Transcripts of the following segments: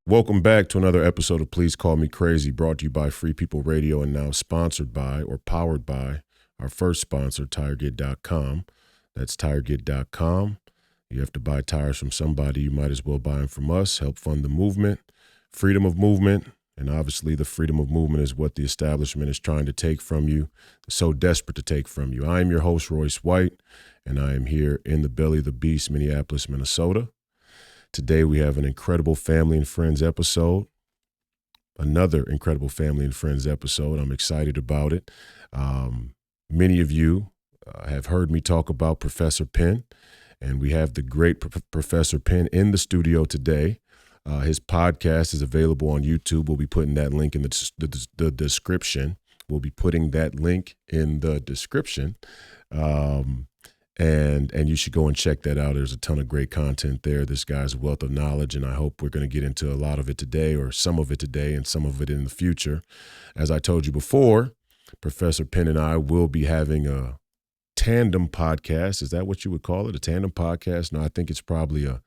Welcome back to another episode of Please Call Me Crazy, brought to you by Free People Radio and now sponsored by or powered by our first sponsor, TireGet.com. That's TireGet.com. You have to buy tires from somebody, you might as well buy them from us. Help fund the movement, freedom of movement, and obviously the freedom of movement is what the establishment is trying to take from you, so desperate to take from you. I am your host, Royce White, and I am here in the belly of the beast, Minneapolis, Minnesota. Today we have an incredible family and friends episode, another incredible family and friends episode. I'm excited about it. Many of you have heard me talk about Professor Penn, and we have the great Professor Penn in the studio today. His podcast is available on YouTube. We'll be putting that link in the description. We'll be putting that link in the description. And you should go and check that out. There's a ton of great content there. This guy's a wealth of knowledge, and I hope we're going to get into a lot of it today, or some of it today and some of it in the future. As I told you before, Professor Penn and I will be having a tandem podcast. Is that what you would call it? A tandem podcast? No, I think it's probably a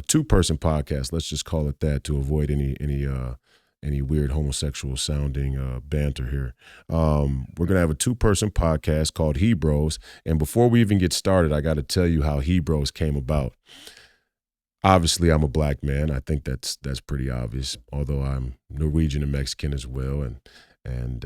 two-person podcast. Let's just call it that to avoid any weird homosexual sounding banter here. We're going to have a two-person podcast called Hebrews. And before we even get started, I got to tell you how Hebrews came about. Obviously, I'm a black man. I think that's pretty obvious, although I'm Norwegian and Mexican as well. And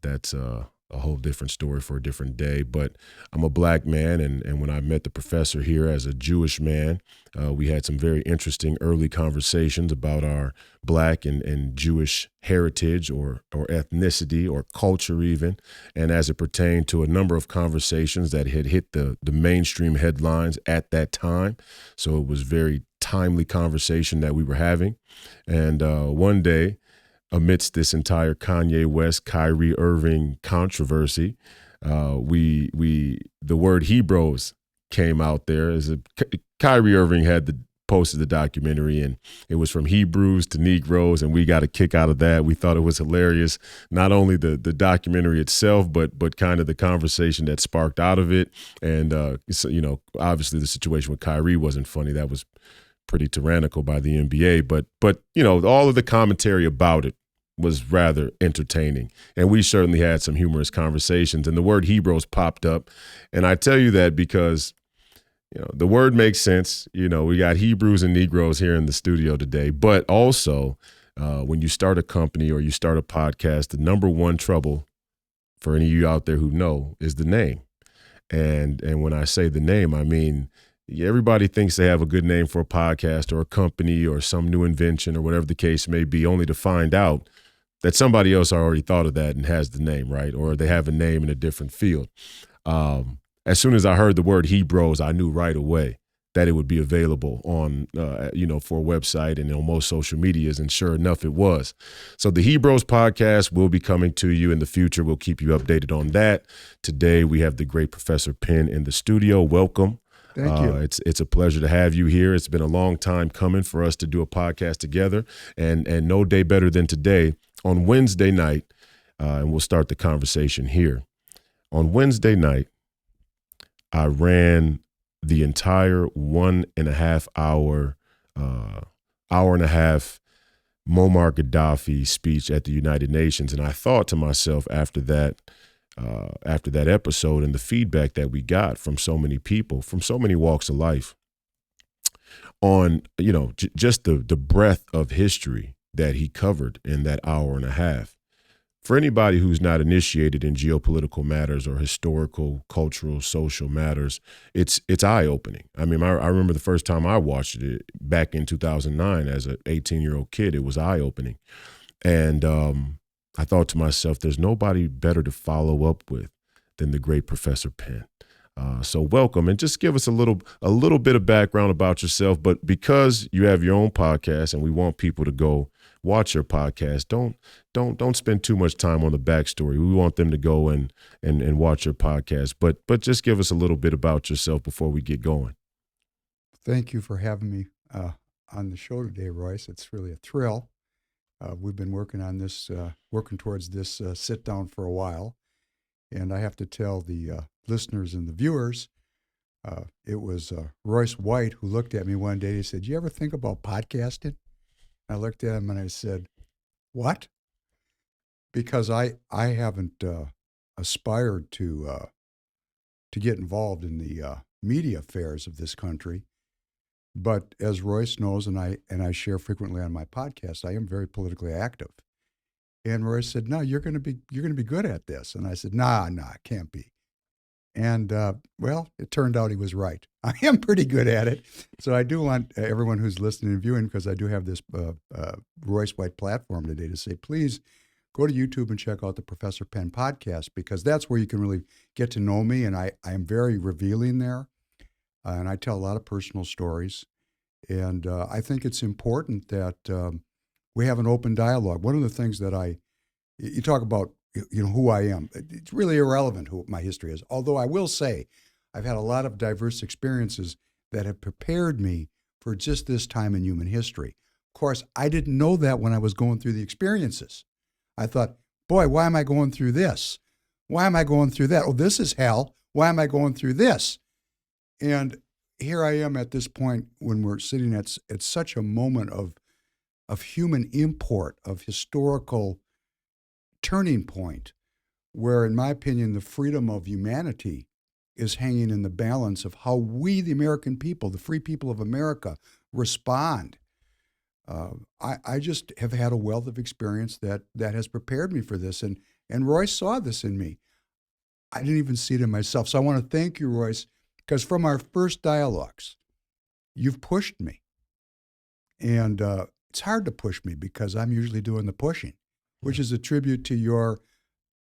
that's a whole different story for a different day. But I'm a black man, and when I met the professor here as a Jewish man, we had some very interesting early conversations about our black and Jewish heritage or ethnicity or culture even, and as it pertained to a number of conversations that had hit the mainstream headlines at that time. So it was very timely conversation that we were having. And one day, amidst this entire Kanye West, Kyrie Irving controversy, the word Hebrews came out there. Kyrie Irving had posted the documentary, and it was from Hebrews to Negroes, and we got a kick out of that. We thought it was hilarious, not only the documentary itself, but kind of the conversation that sparked out of it. And obviously the situation with Kyrie wasn't funny. That was pretty tyrannical by the NBA, but all of the commentary about it was rather entertaining. And we certainly had some humorous conversations, and the word Hebrews popped up. And I tell you that because, the word makes sense. We got Hebrews and Negroes here in the studio today, but also when you start a company or you start a podcast, the number one trouble for any of you out there who know is the name. And when I say the name, I mean, everybody thinks they have a good name for a podcast or a company or some new invention or whatever the case may be, only to find out that somebody else already thought of that and has the name, right? Or they have a name in a different field. As soon as I heard the word Hebrews, I knew right away that it would be available on, for a website and on most social medias. And sure enough, it was. So the Hebrews podcast will be coming to you in the future. We'll keep you updated on that. Today, we have the great Professor Penn in the studio. Welcome. Thank you. It's a pleasure to have you here. It's been a long time coming for us to do a podcast together, and no day better than today on Wednesday night, and we'll start the conversation here. On Wednesday night, I ran the entire 1.5 hour, hour and a half Muammar Gaddafi speech at the United Nations, and I thought to myself after that episode and the feedback that we got from so many people, from so many walks of life, on just the breadth of history that he covered in that hour and a half. For anybody who's not initiated in geopolitical matters or historical, cultural, social matters, it's eye-opening. I mean, I remember the first time I watched it back in 2009 as an 18-year-old kid. It was eye-opening. And I thought to myself, there's nobody better to follow up with than the great Professor Penn. So welcome, and just give us a little bit of background about yourself. But because you have your own podcast, and we want people to go watch your podcast, don't spend too much time on the backstory. We want them to go and watch your podcast. But just give us a little bit about yourself before we get going. Thank you for having me on the show today, Royce. It's really a thrill. We've been working on this, working towards this sit down for a while. And I have to tell the listeners and the viewers, it was Royce White who looked at me one day. He said, "You ever think about podcasting?" I looked at him and I said, "What?" Because I haven't aspired to get involved in the media affairs of this country. But as Royce knows, and I share frequently on my podcast, I am very politically active. And Royce said, "No, you're gonna be good at this." And I said, "Nah, it can't be." And well, it turned out he was right. I am pretty good at it. So I do want everyone who's listening and viewing, because I do have this Royce White platform today, to say, please go to YouTube and check out the Professor Penn podcast, because that's where you can really get to know me. And I am very revealing there. And I tell a lot of personal stories. And I think it's important that we have an open dialogue. One of the things that you talk about, who I am. It's really irrelevant who my history is. Although I will say, I've had a lot of diverse experiences that have prepared me for just this time in human history. Of course, I didn't know that when I was going through the experiences. I thought, boy, why am I going through this? Why am I going through that? Oh, this is hell. Why am I going through this? And here I am at this point when we're sitting at such a moment of human import, of historical turning point, where, in my opinion, the freedom of humanity is hanging in the balance of how we, the American people, the free people of America, respond. I just have had a wealth of experience that has prepared me for this, and Royce saw this in me. I didn't even see it in myself. So I want to thank you, Royce, because from our first dialogues, you've pushed me. And it's hard to push me because I'm usually doing the pushing, which is a tribute to your,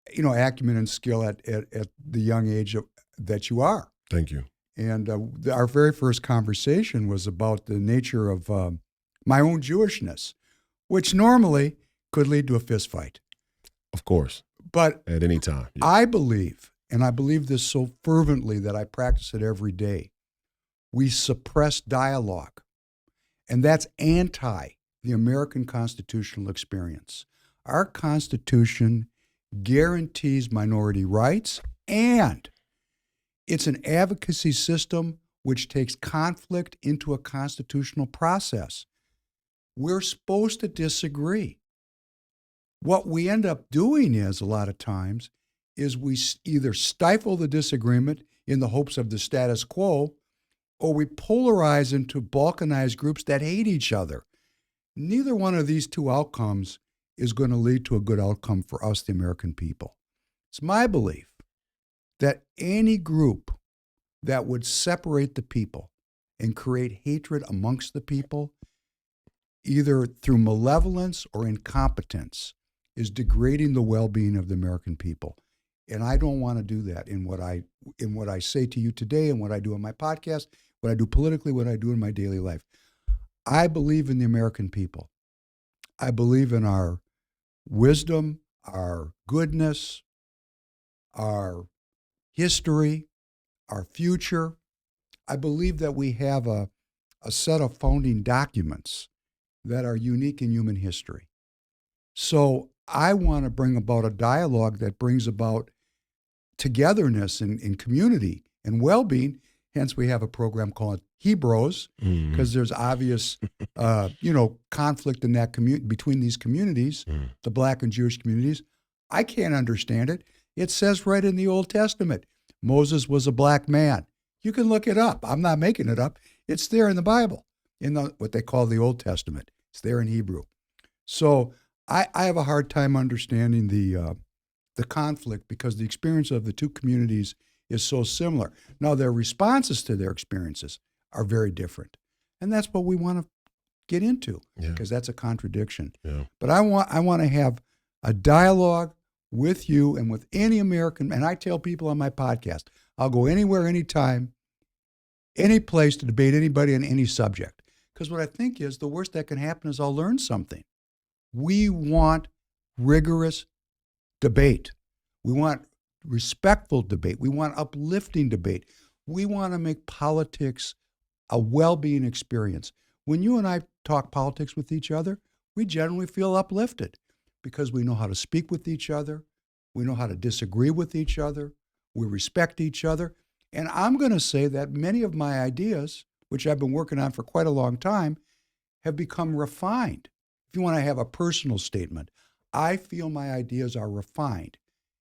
acumen and skill at the young age that you are. Thank you. And our very first conversation was about the nature of my own Jewishness, which normally could lead to a fist fight. Of course. But at any time. Yeah. I believe, and I believe this so fervently that I practice it every day, we suppress dialogue. And that's anti the American constitutional experience. Our Constitution guarantees minority rights, and it's an advocacy system which takes conflict into a constitutional process. We're supposed to disagree. What we end up doing is, a lot of times, is we either stifle the disagreement in the hopes of the status quo, or we polarize into balkanized groups that hate each other. Neither one of these two outcomes is going to lead to a good outcome for us, the American people. It's my belief that any group that would separate the people and create hatred amongst the people, either through malevolence or incompetence, is degrading the well-being of the American people. And I don't want to do that in what I say to you today, and what I do on my podcast, what I do politically, what I do in my daily life. I believe in the American people. I believe in our wisdom, our goodness, our history, our future. I believe that we have a set of founding documents that are unique in human history. So I want to bring about a dialogue that brings about togetherness and community and well-being. Hence, we have a program called Hebrews, because there's obvious, conflict in that between these communities, the Black and Jewish communities. I can't understand it. It says right in the Old Testament, Moses was a black man. You can look it up. I'm not making it up. It's there in the Bible, in what they call the Old Testament. It's there in Hebrew. So I have a hard time understanding the conflict, because the experience of the two communities is so similar. Now, their responses to their experiences are very different. And that's what we want to get into, because that's a contradiction. Yeah. But I want to have a dialogue with you and with any American. And I tell people on my podcast, I'll go anywhere, anytime, any place to debate anybody on any subject. Because what I think is the worst that can happen is I'll learn something. We want rigorous debate. We want respectful debate. We want uplifting debate. We want to make politics a well-being experience. When you and I talk politics with each other, we generally feel uplifted because we know how to speak with each other. We know how to disagree with each other. We respect each other. And I'm going to say that many of my ideas, which I've been working on for quite a long time, have become refined if you want to have a personal statement, I feel my ideas are refined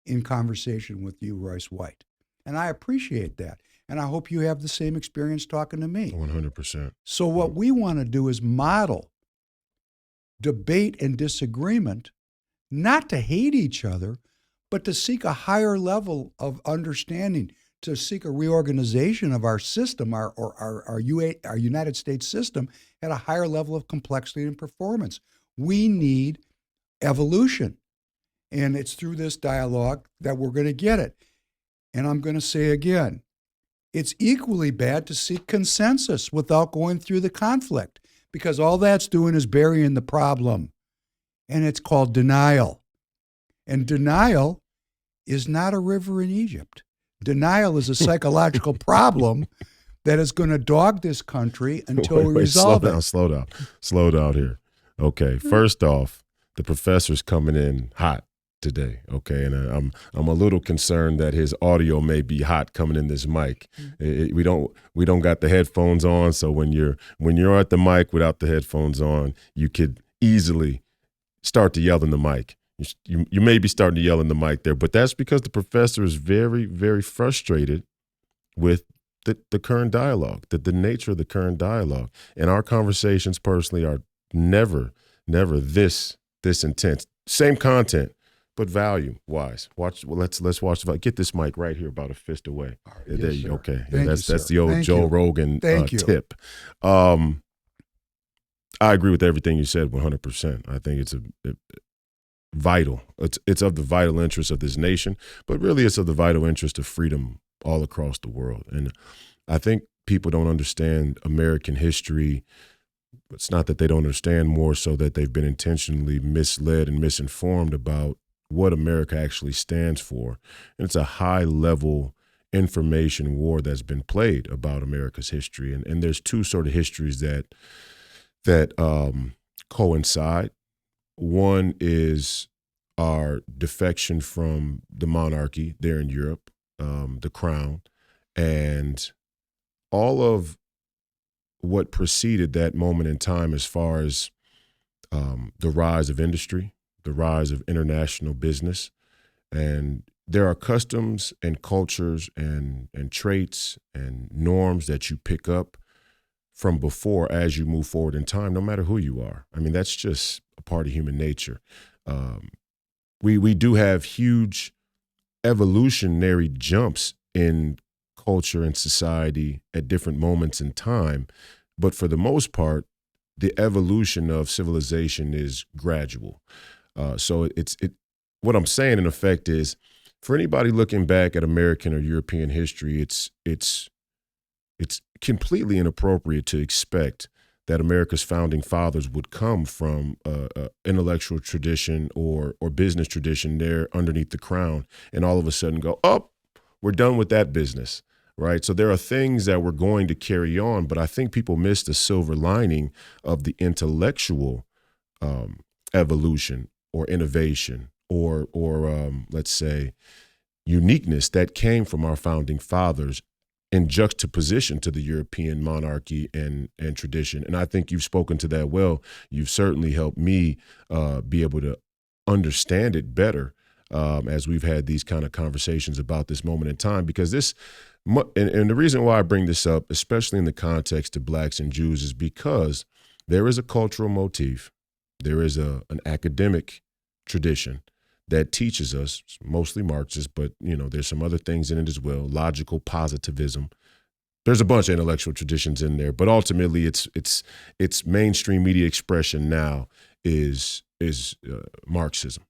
in conversation with you, Royce White. And I appreciate that. And I hope you have the same experience talking to me. 100%. So what we want to do is model debate and disagreement, not to hate each other, but to seek a higher level of understanding, to seek a reorganization of our system, our United States system at a higher level of complexity and performance. We need evolution. And it's through this dialogue that we're going to get it. And I'm going to say again, it's equally bad to seek consensus without going through the conflict, because all that's doing is burying the problem. And it's called denial. And denial is not a river in Egypt. Denial is a psychological problem that is going to dog this country until we resolve it. Slow down here. Okay, first off, the professor's coming in hot today, okay, and I'm a little concerned that his audio may be hot coming in this mic. We don't got the headphones on, so when you're at the mic without the headphones on, you could easily start to yell in the mic. You may be starting to yell in the mic there, but that's because the professor is very, very frustrated with the current dialogue, the nature of the current dialogue. And our conversations personally are never this intense. Same content, but value wise. Let's watch. Get this mic right here, about a fist away. Yes, there you go. Okay, that's the old Joe Rogan tip. I agree with everything you said 100%. I think it's vital. It's of the vital interest of this nation, but really it's of the vital interest of freedom all across the world. And I think people don't understand American history. It's not that they don't understand, more so that they've been intentionally misled and misinformed about what America actually stands for. And it's a high-level information war that's been played about America's history. And there's two sort of histories that coincide. One is our defection from the monarchy there in Europe, the crown, and all of what preceded that moment in time as far as the rise of industry, the rise of international business. And there are customs and cultures and traits and norms that you pick up from before as you move forward in time, no matter who you are. I mean, that's just a part of human nature. We do have huge evolutionary jumps in culture and society at different moments in time, but for the most part, the evolution of civilization is gradual. So what I'm saying in effect is, for anybody looking back at American or European history, it's completely inappropriate to expect that America's founding fathers would come from intellectual tradition or business tradition there underneath the crown and all of a sudden go, oh, we're done with that business, right? So there are things that we're going to carry on, but I think people miss the silver lining of the intellectual evolution or innovation or let's say uniqueness that came from our founding fathers in juxtaposition to the European monarchy and tradition. And I think you've spoken to that well. You've certainly helped me be able to understand it better as we've had these kind of conversations about this moment in time, because and the reason why I bring this up, especially in the context of blacks and Jews, is because there is a cultural motif. There is an academic tradition that teaches us, mostly Marxist, but there's some other things in it as well. Logical positivism. There's a bunch of intellectual traditions in there, but ultimately, its mainstream media expression now is Marxism.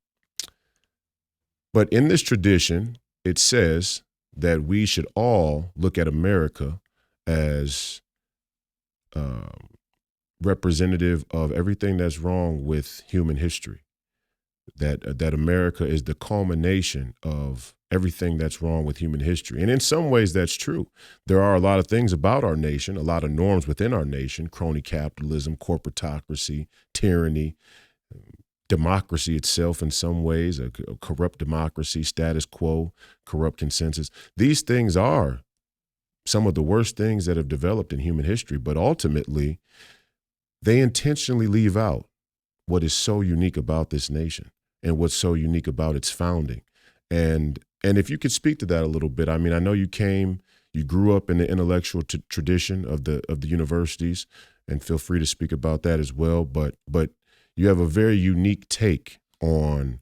But in this tradition, it says that we should all look at America as representative of everything that's wrong with human history. That America is the culmination of everything that's wrong with human history. And in some ways, that's true. There are a lot of things about our nation, a lot of norms within our nation: crony capitalism, corporatocracy, tyranny, democracy itself in some ways, a corrupt democracy, status quo, corrupt consensus. These things are some of the worst things that have developed in human history, but ultimately, they intentionally leave out what is so unique about this nation and what's so unique about its founding. And if you could speak to that a little bit. I mean, I know you grew up in the intellectual tradition of the universities, and feel free to speak about that as well. But you have a very unique take on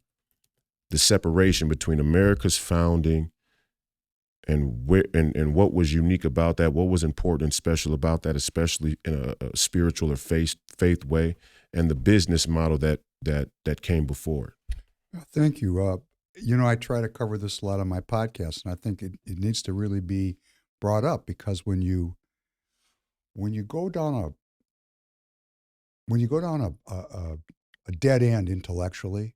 the separation between America's founding and what was unique about that, what was important and special about that, especially in a spiritual or faith way, and the business model that came before it. Thank you. I try to cover this a lot on my podcast, and I think it needs to really be brought up, because when you go down a dead end intellectually,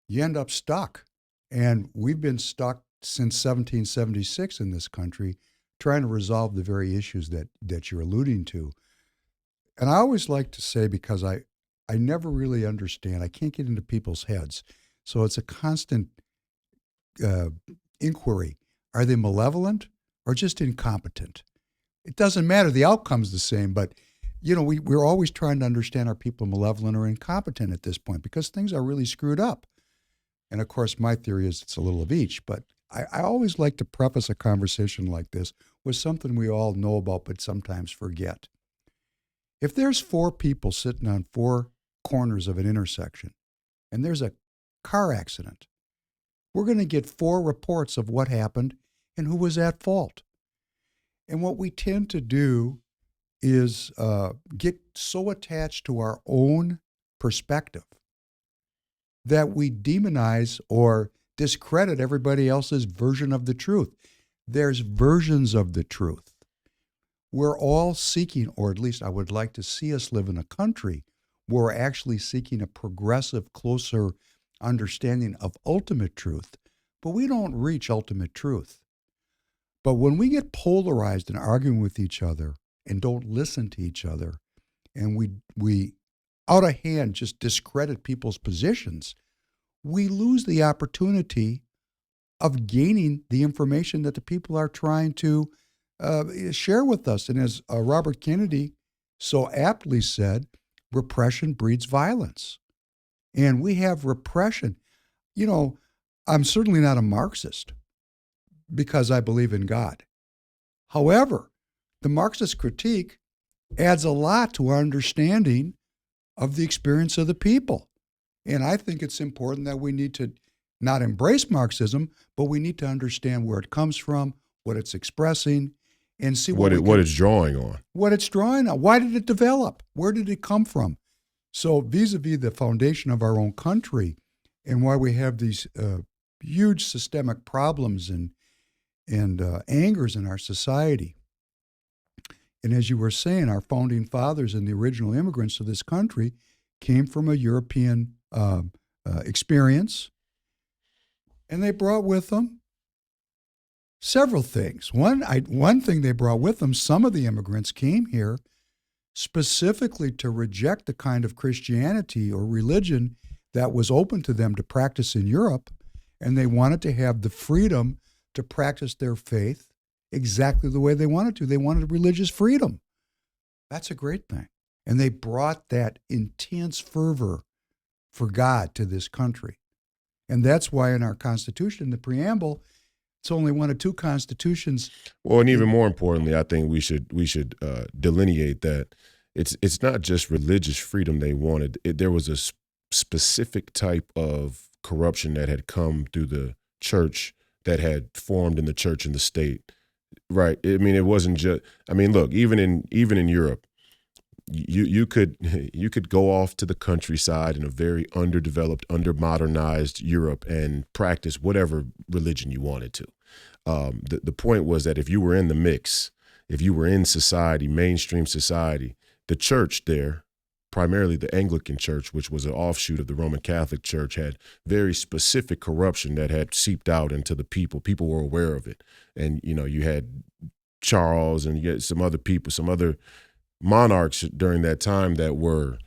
you end up stuck. And we've been stuck since 1776 in this country, trying to resolve the very issues that you're alluding to. And I always like to say, because I never really understand, I can't get into people's heads. So it's a constant inquiry. Are they malevolent or just incompetent? It doesn't matter. The outcome's the same, but we're always trying to understand, are people malevolent or incompetent at this point, because things are really screwed up. And of course, my theory is it's a little of each, but I always like to preface a conversation like this with something we all know about but sometimes forget. If there's 4 people sitting on 4 corners of an intersection and there's a car accident, we're going to get 4 reports of what happened and who was at fault. And what we tend to do is get so attached to our own perspective that we demonize or discredit everybody else's version of the truth. There's versions of the truth. We're all seeking, or at least I would like to see us live in a country where we're actually seeking a progressive, closer understanding of ultimate truth, but we don't reach ultimate truth. But when we get polarized and arguing with each other and don't listen to each other, and we out of hand just discredit people's positions, we lose the opportunity of gaining the information that the people are trying to share with us. And as Robert Kennedy so aptly said, repression breeds violence. And we have repression. I'm certainly not a Marxist because I believe in God. However, the Marxist critique adds a lot to our understanding of the experience of the people. And I think it's important that we need to not embrace Marxism, but we need to understand where it comes from, what it's expressing, and see what it's drawing on. What it's drawing on. Why did it develop? Where did it come from? So vis-a-vis the foundation of our own country and why we have these huge systemic problems and angers in our society. And as you were saying, our founding fathers and the original immigrants to this country came from a European experience, and they brought with them several things. One thing they brought with them, some of the immigrants came here specifically to reject the kind of Christianity or religion that was open to them to practice in Europe, and they wanted to have the freedom to practice their faith exactly the way they wanted to. They wanted religious freedom. That's a great thing. And they brought that intense fervor for God to this country. And that's why in our Constitution, the preamble, it's only one of 2 constitutions. Well, and even more importantly, I think we should delineate that it's not just religious freedom they wanted. There was a specific type of corruption that had come through the church, that had formed in the church and the state. Right. I mean, it wasn't just. I mean, look, even in Europe, you could go off to the countryside in a very underdeveloped, undermodernized Europe and practice whatever religion you wanted to. The point was that if you were in the mix, if you were in society, mainstream society, the church there, primarily the Anglican Church, which was an offshoot of the Roman Catholic Church, had very specific corruption that had seeped out into the people. People were aware of it. And, you had Charles and you had some other people, some other monarchs during that time that were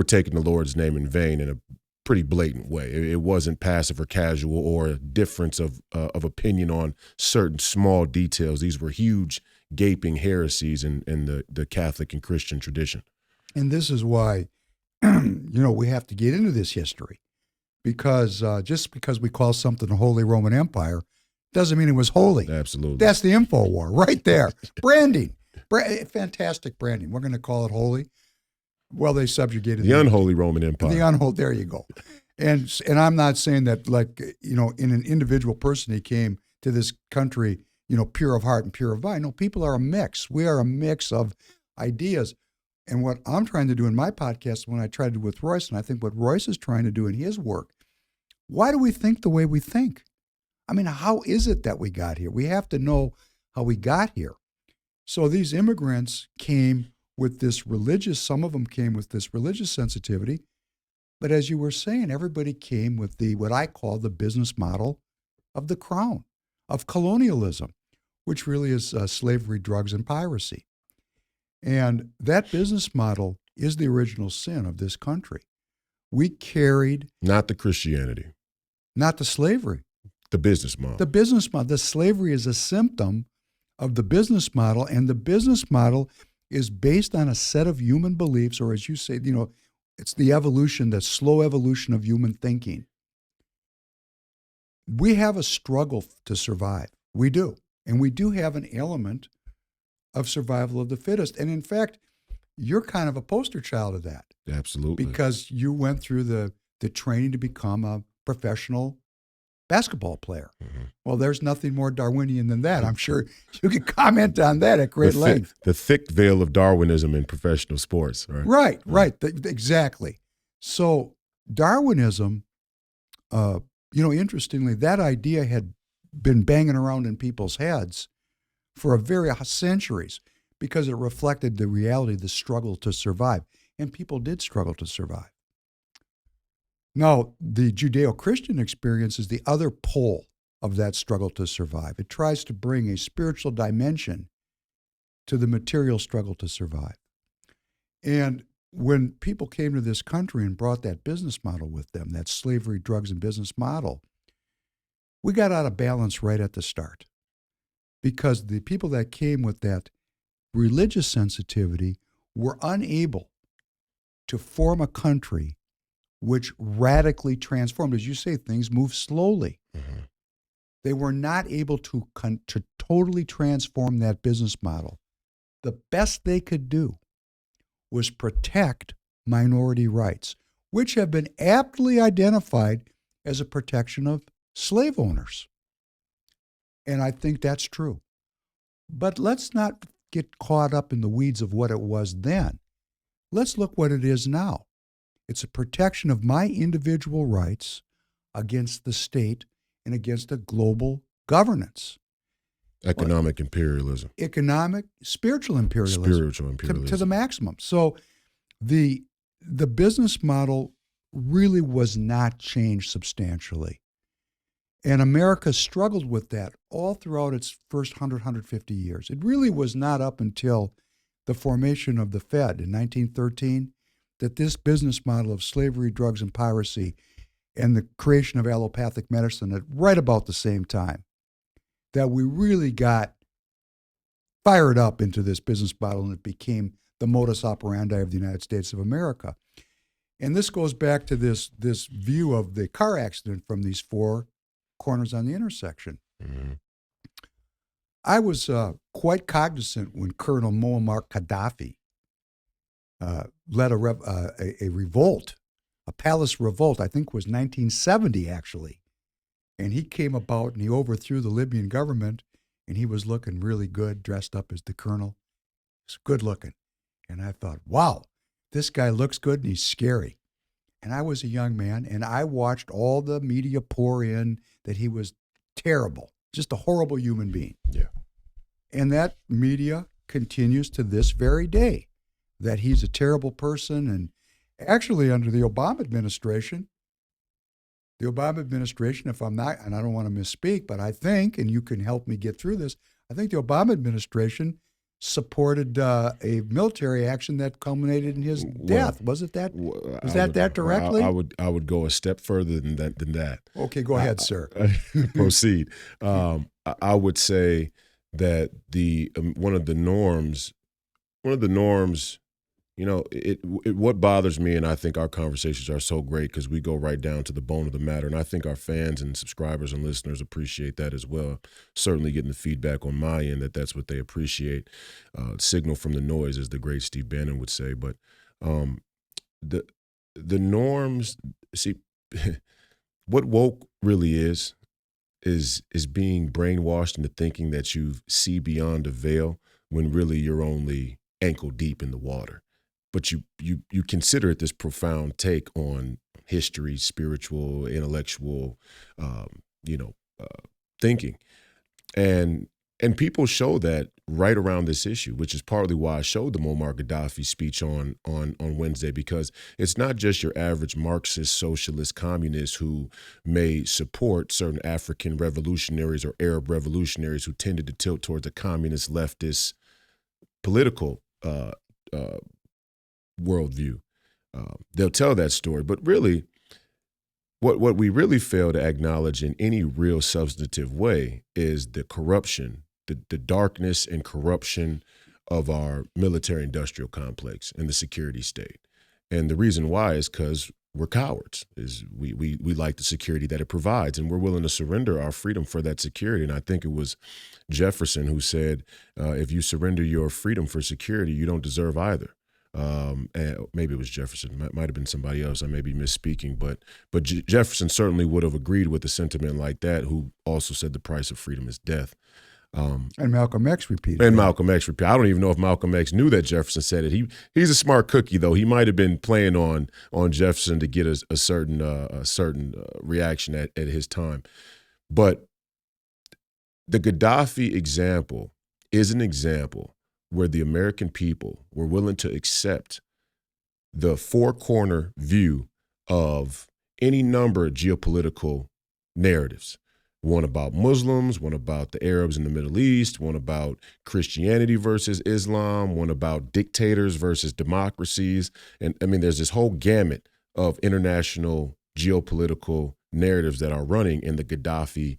taking the Lord's name in vain in a pretty blatant way. It wasn't passive or casual or a difference of opinion on certain small details. These were huge, gaping heresies in the Catholic and Christian tradition. And this is why we have to get into this history because just because we call something the Holy Roman Empire doesn't mean it was holy. Absolutely. That's the info war right there. Branding. Fantastic branding. We're going to call it holy. Well, they subjugated the unholy Roman Empire. The unholy. There you go. And I'm not saying that in an individual person he came to this country, pure of heart and pure of mind. No, people are a mix. We are a mix of ideas. And what I'm trying to do in my podcast, when I tried to do with Royce, and I think what Royce is trying to do in his work, why do we think the way we think? I mean, how is it that we got here? We have to know how we got here. So these immigrants came with this some of them came with this religious sensitivity. But as you were saying, everybody came with what I call the business model of the crown, of colonialism, which really is slavery, drugs, and piracy. And that business model is the original sin of this country. We carried... Not the Christianity. Not the slavery. The business model. The business model. The slavery is a symptom of the business model, and the business model is based on a set of human beliefs, or as you say, it's the evolution, the slow evolution of human thinking. We have a struggle to survive. We do. And we do have an element of survival of the fittest. And in fact, you're kind of a poster child of that. Absolutely. Because you went through the training to become a professional basketball player. Mm-hmm. Well, there's nothing more Darwinian than that. I'm sure you could comment on that at great length. The thick veil of Darwinism in professional sports. Right. Right. Exactly. So Darwinism, interestingly, that idea had been banging around in people's heads for centuries because it reflected the reality of the struggle to survive. And people did struggle to survive. Now, the Judeo-Christian experience is the other pole of that struggle to survive. It tries to bring a spiritual dimension to the material struggle to survive. And when people came to this country and brought that business model with them, that slavery, drugs, and business model, we got out of balance right at the start because the people that came with that religious sensitivity were unable to form a country which radically transformed. As you say, things move slowly. Mm-hmm. They were not able to totally transform that business model. The best they could do was protect minority rights, which have been aptly identified as a protection of slave owners. And I think that's true. But let's not get caught up in the weeds of what it was then. Let's look what it is now. It's a protection of my individual rights against the state and against a global governance. Economic imperialism. Spiritual imperialism. To the maximum. So the business model really was not changed substantially. And America struggled with that all throughout its first 150 years. It really was not up until the formation of the Fed in 1913 that this business model of slavery, drugs, and piracy and the creation of allopathic medicine at right about the same time, that we really got fired up into this business model and it became the modus operandi of the United States of America. And this goes back to this view of the car accident from these four corners on the intersection. Mm-hmm. I was quite cognizant when Colonel Muammar Gaddafi led a revolt, a palace revolt, I think it was 1970 actually. And he came about and he overthrew the Libyan government and he was looking really good, dressed up as the colonel. He was good looking. And I thought, wow, this guy looks good and he's scary. And I was a young man and I watched all the media pour in that he was terrible, just a horrible human being. Yeah. And that media continues to this very day, that he's a terrible person. And actually under the Obama administration, if I'm not, and I don't want to misspeak, but I think, and you can help me get through this, I think the Obama administration supported a military action that culminated in his death. Was it that? Was that directly? I would go a step further than that. Okay, go ahead, sir. Proceed. I would say that one of the norms, What bothers me, and I think our conversations are so great because we go right down to the bone of the matter, and I think our fans and subscribers and listeners appreciate that as well. Certainly getting the feedback on my end that's what they appreciate. Signal from the noise, as the great Steve Bannon would say. But the norms, see, what woke really is being brainwashed into thinking that you see beyond a veil when really you're only ankle deep in the water. But you consider it this profound take on history, spiritual, intellectual, thinking, and people show that right around this issue, which is partly why I showed the Muammar Gaddafi speech on Wednesday, because it's not just your average Marxist, socialist, communist who may support certain African revolutionaries or Arab revolutionaries who tended to tilt towards a communist, leftist, political worldview. They'll tell that story, but really, what we really fail to acknowledge in any real substantive way is the corruption, the darkness and corruption of our military-industrial complex and the security state. And the reason why is because we're cowards. Is we like the security that it provides, and we're willing to surrender our freedom for that security. And I think it was Jefferson who said, if you surrender your freedom for security, you don't deserve either. And maybe it was Jefferson, might have been somebody else. I may be misspeaking, but Jefferson certainly would have agreed with a sentiment like that, who also said the price of freedom is death. And Malcolm X repeated. And Malcolm X repeated. I don't even know if Malcolm X knew that Jefferson said it. He's a smart cookie, though. He might have been playing on Jefferson to get a certain reaction at his time. But the Gaddafi example is an example where the American people were willing to accept the four-corner view of any number of geopolitical narratives. One about Muslims, one about the Arabs in the Middle East, one about Christianity versus Islam, one about dictators versus democracies. And I mean, there's this whole gamut of international geopolitical narratives that are running in the Gaddafi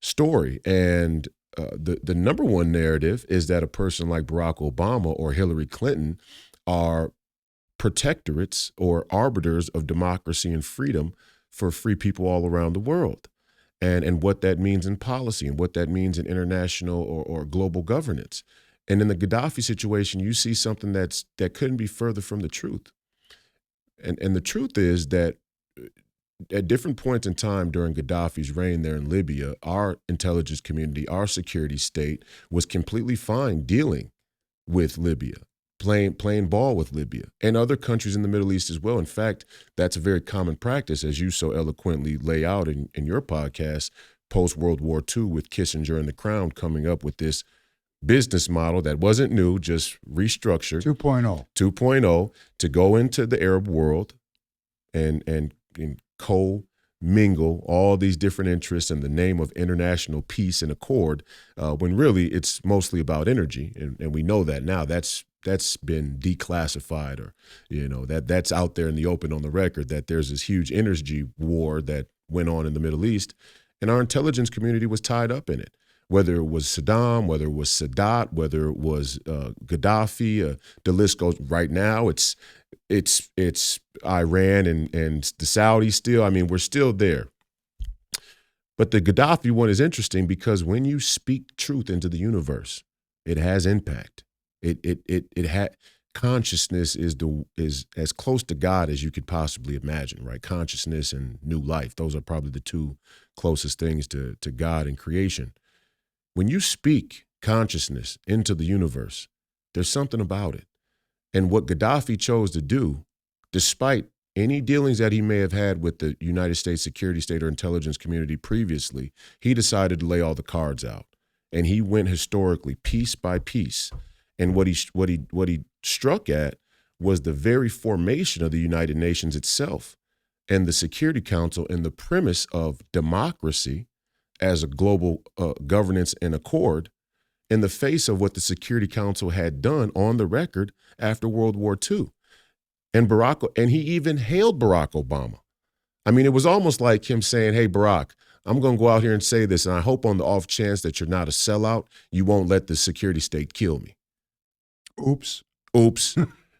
story. And the number one narrative is that a person like Barack Obama or Hillary Clinton are protectorates or arbiters of democracy and freedom for free people all around the world. And what that means in policy and what that means in international or global governance. And in the Gaddafi situation, you see something that couldn't be further from the truth. And the truth is that at different points in time during Gaddafi's reign there in Libya, our intelligence community, our security state was completely fine dealing with Libya, playing ball with Libya and other countries in the Middle East as well. In fact, that's a very common practice, as you so eloquently lay out in your podcast, post-World War II, with Kissinger and the Crown coming up with this business model that wasn't new, just restructured. 2.0 to go into the Arab world and co-mingle all these different interests in the name of international peace and accord, when really it's mostly about energy. And we know that now. That's been declassified, or that's out there in the open on the record, that there's this huge energy war that went on in the Middle East, and our intelligence community was tied up in it. Whether it was Saddam, whether it was Sadat, whether it was Gaddafi, the list goes. Right now, it's Iran and the Saudis still. I mean, we're still there. But the Gaddafi one is interesting because when you speak truth into the universe, it has impact. It had consciousness is as close to God as you could possibly imagine, right? Consciousness and new life. Those are probably the two closest things to God and creation. When you speak consciousness into the universe, there's something about it. And what Gaddafi chose to do, despite any dealings that he may have had with the United States security state or intelligence community previously, he decided to lay all the cards out. And he went historically piece by piece. And what he struck at was the very formation of the United Nations itself and the Security Council, and the premise of democracy as a global governance and accord in the face of what the Security Council had done on the record after World War II. And he even hailed Barack Obama. I mean, it was almost like him saying, hey, Barack, I'm going to go out here and say this, and I hope on the off chance that you're not a sellout, you won't let the security state kill me. Oops.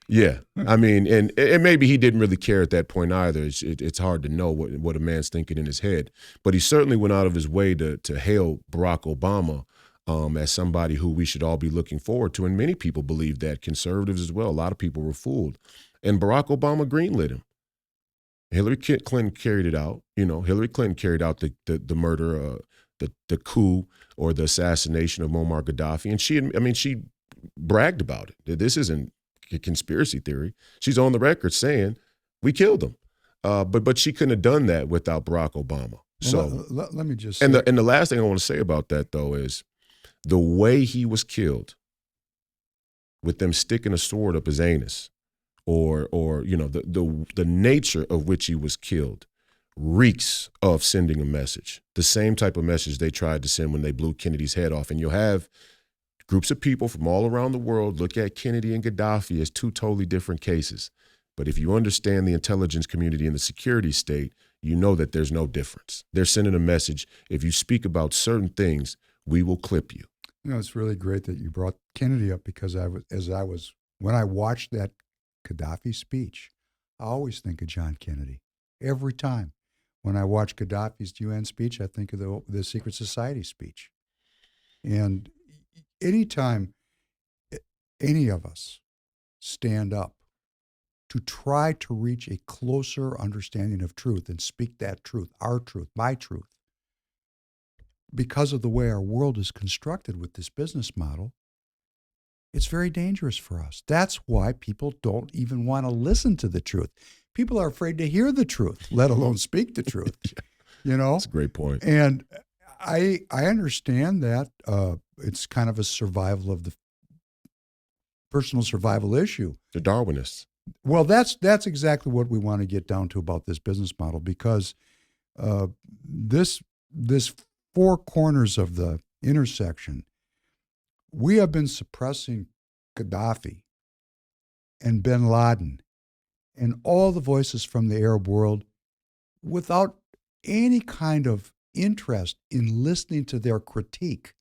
Yeah, I mean, and maybe he didn't really care at that point either. It's hard to know what a man's thinking in his head, but he certainly went out of his way to hail Barack Obama as somebody who we should all be looking forward to, and many people believe that, conservatives as well. A lot of people were fooled, and Barack Obama greenlit him. Hillary Clinton carried it out. Hillary Clinton carried out the murder, the coup or the assassination of Muammar Gaddafi, and she bragged about it. This isn't a conspiracy theory. She's on the record saying we killed him, but she couldn't have done that without Barack Obama. So let me just say, and the last thing I want to say about that though is the way he was killed, with them sticking a sword up his anus, or the nature of which he was killed, reeks of sending a message. The same type of message they tried to send when they blew Kennedy's head off, and you'll have groups of people from all around the world look at Kennedy and Gaddafi as two totally different cases. But if you understand the intelligence community and the security state, you know that there's no difference. They're sending a message. If you speak about certain things, we will clip you. It's really great that you brought Kennedy up, because when I watched that Gaddafi speech, I always think of John Kennedy. Every time. When I watch Gaddafi's UN speech, I think of the Secret Society speech. And anytime any of us stand up to try to reach a closer understanding of truth and speak that truth, our truth, my truth, because of the way our world is constructed with this business model, it's very dangerous for us. That's why people don't even want to listen to the truth. People are afraid to hear the truth, let alone speak the truth. That's a great point. And I understand that it's kind of a survival of the personal survival issue. The Darwinists. Well, that's exactly what we want to get down to about this business model, because this four corners of the intersection, we have been suppressing Gaddafi and bin Laden and all the voices from the Arab world without any kind of interest in listening to their critique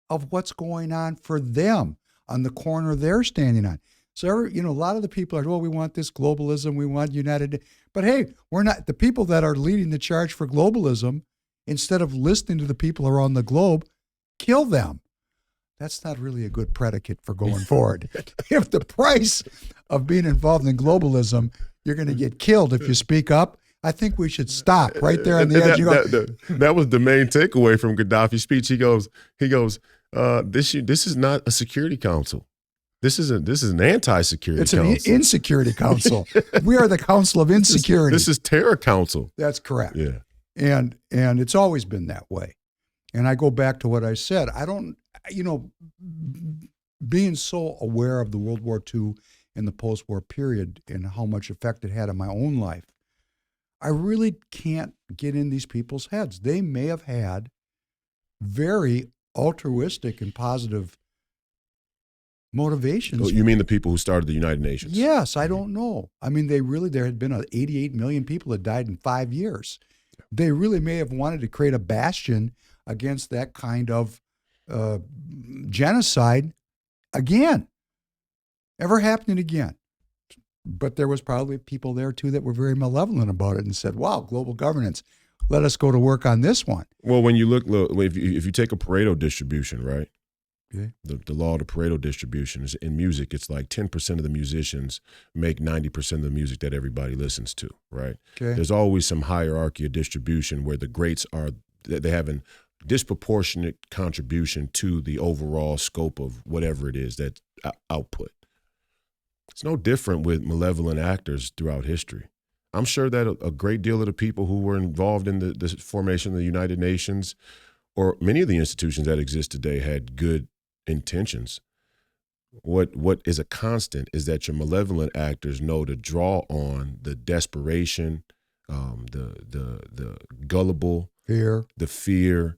of what's going on for them on the corner they're standing on. So, a lot of the people are, we want this globalism, we want united. But hey, we're not, the people that are leading the charge for globalism, instead of listening to the people around the globe, kill them. That's not really a good predicate for going forward. If the price of being involved in globalism, you're going to get killed if you speak up, I think we should stop right there on the edge. That was the main takeaway from Gaddafi's speech. He goes, this is not a security council. This is an anti-security council. It's an insecurity council. We are the council of insecurity. This is terror council. That's correct. Yeah. And it's always been that way. And I go back to what I said. I don't, being so aware of the World War II and the post-war period and how much effect it had on my own life, I really can't get in these people's heads. They may have had very altruistic and positive motivations. Oh, you mean the people who started the United Nations? Yes, I don't know. I mean, there had been 88 million people that died in 5 years. They really may have wanted to create a bastion against that kind of genocide again, ever happening again. But there was probably people there too that were very malevolent about it and said, wow, global governance, let us go to work on this one. Well, when you look if you take a Pareto distribution, right? Okay. The law of the Pareto distribution is in music. It's like 10% of the musicians make 90% of the music that everybody listens to, right? Okay. There's always some hierarchy of distribution where the greats they have a disproportionate contribution to the overall scope of whatever it is that output. It's no different with malevolent actors throughout history. I'm sure that a great deal of the people who were involved in the formation of the United Nations or many of the institutions that exist today had good intentions. What is a constant is that your malevolent actors know to draw on the desperation, the gullible, the fear,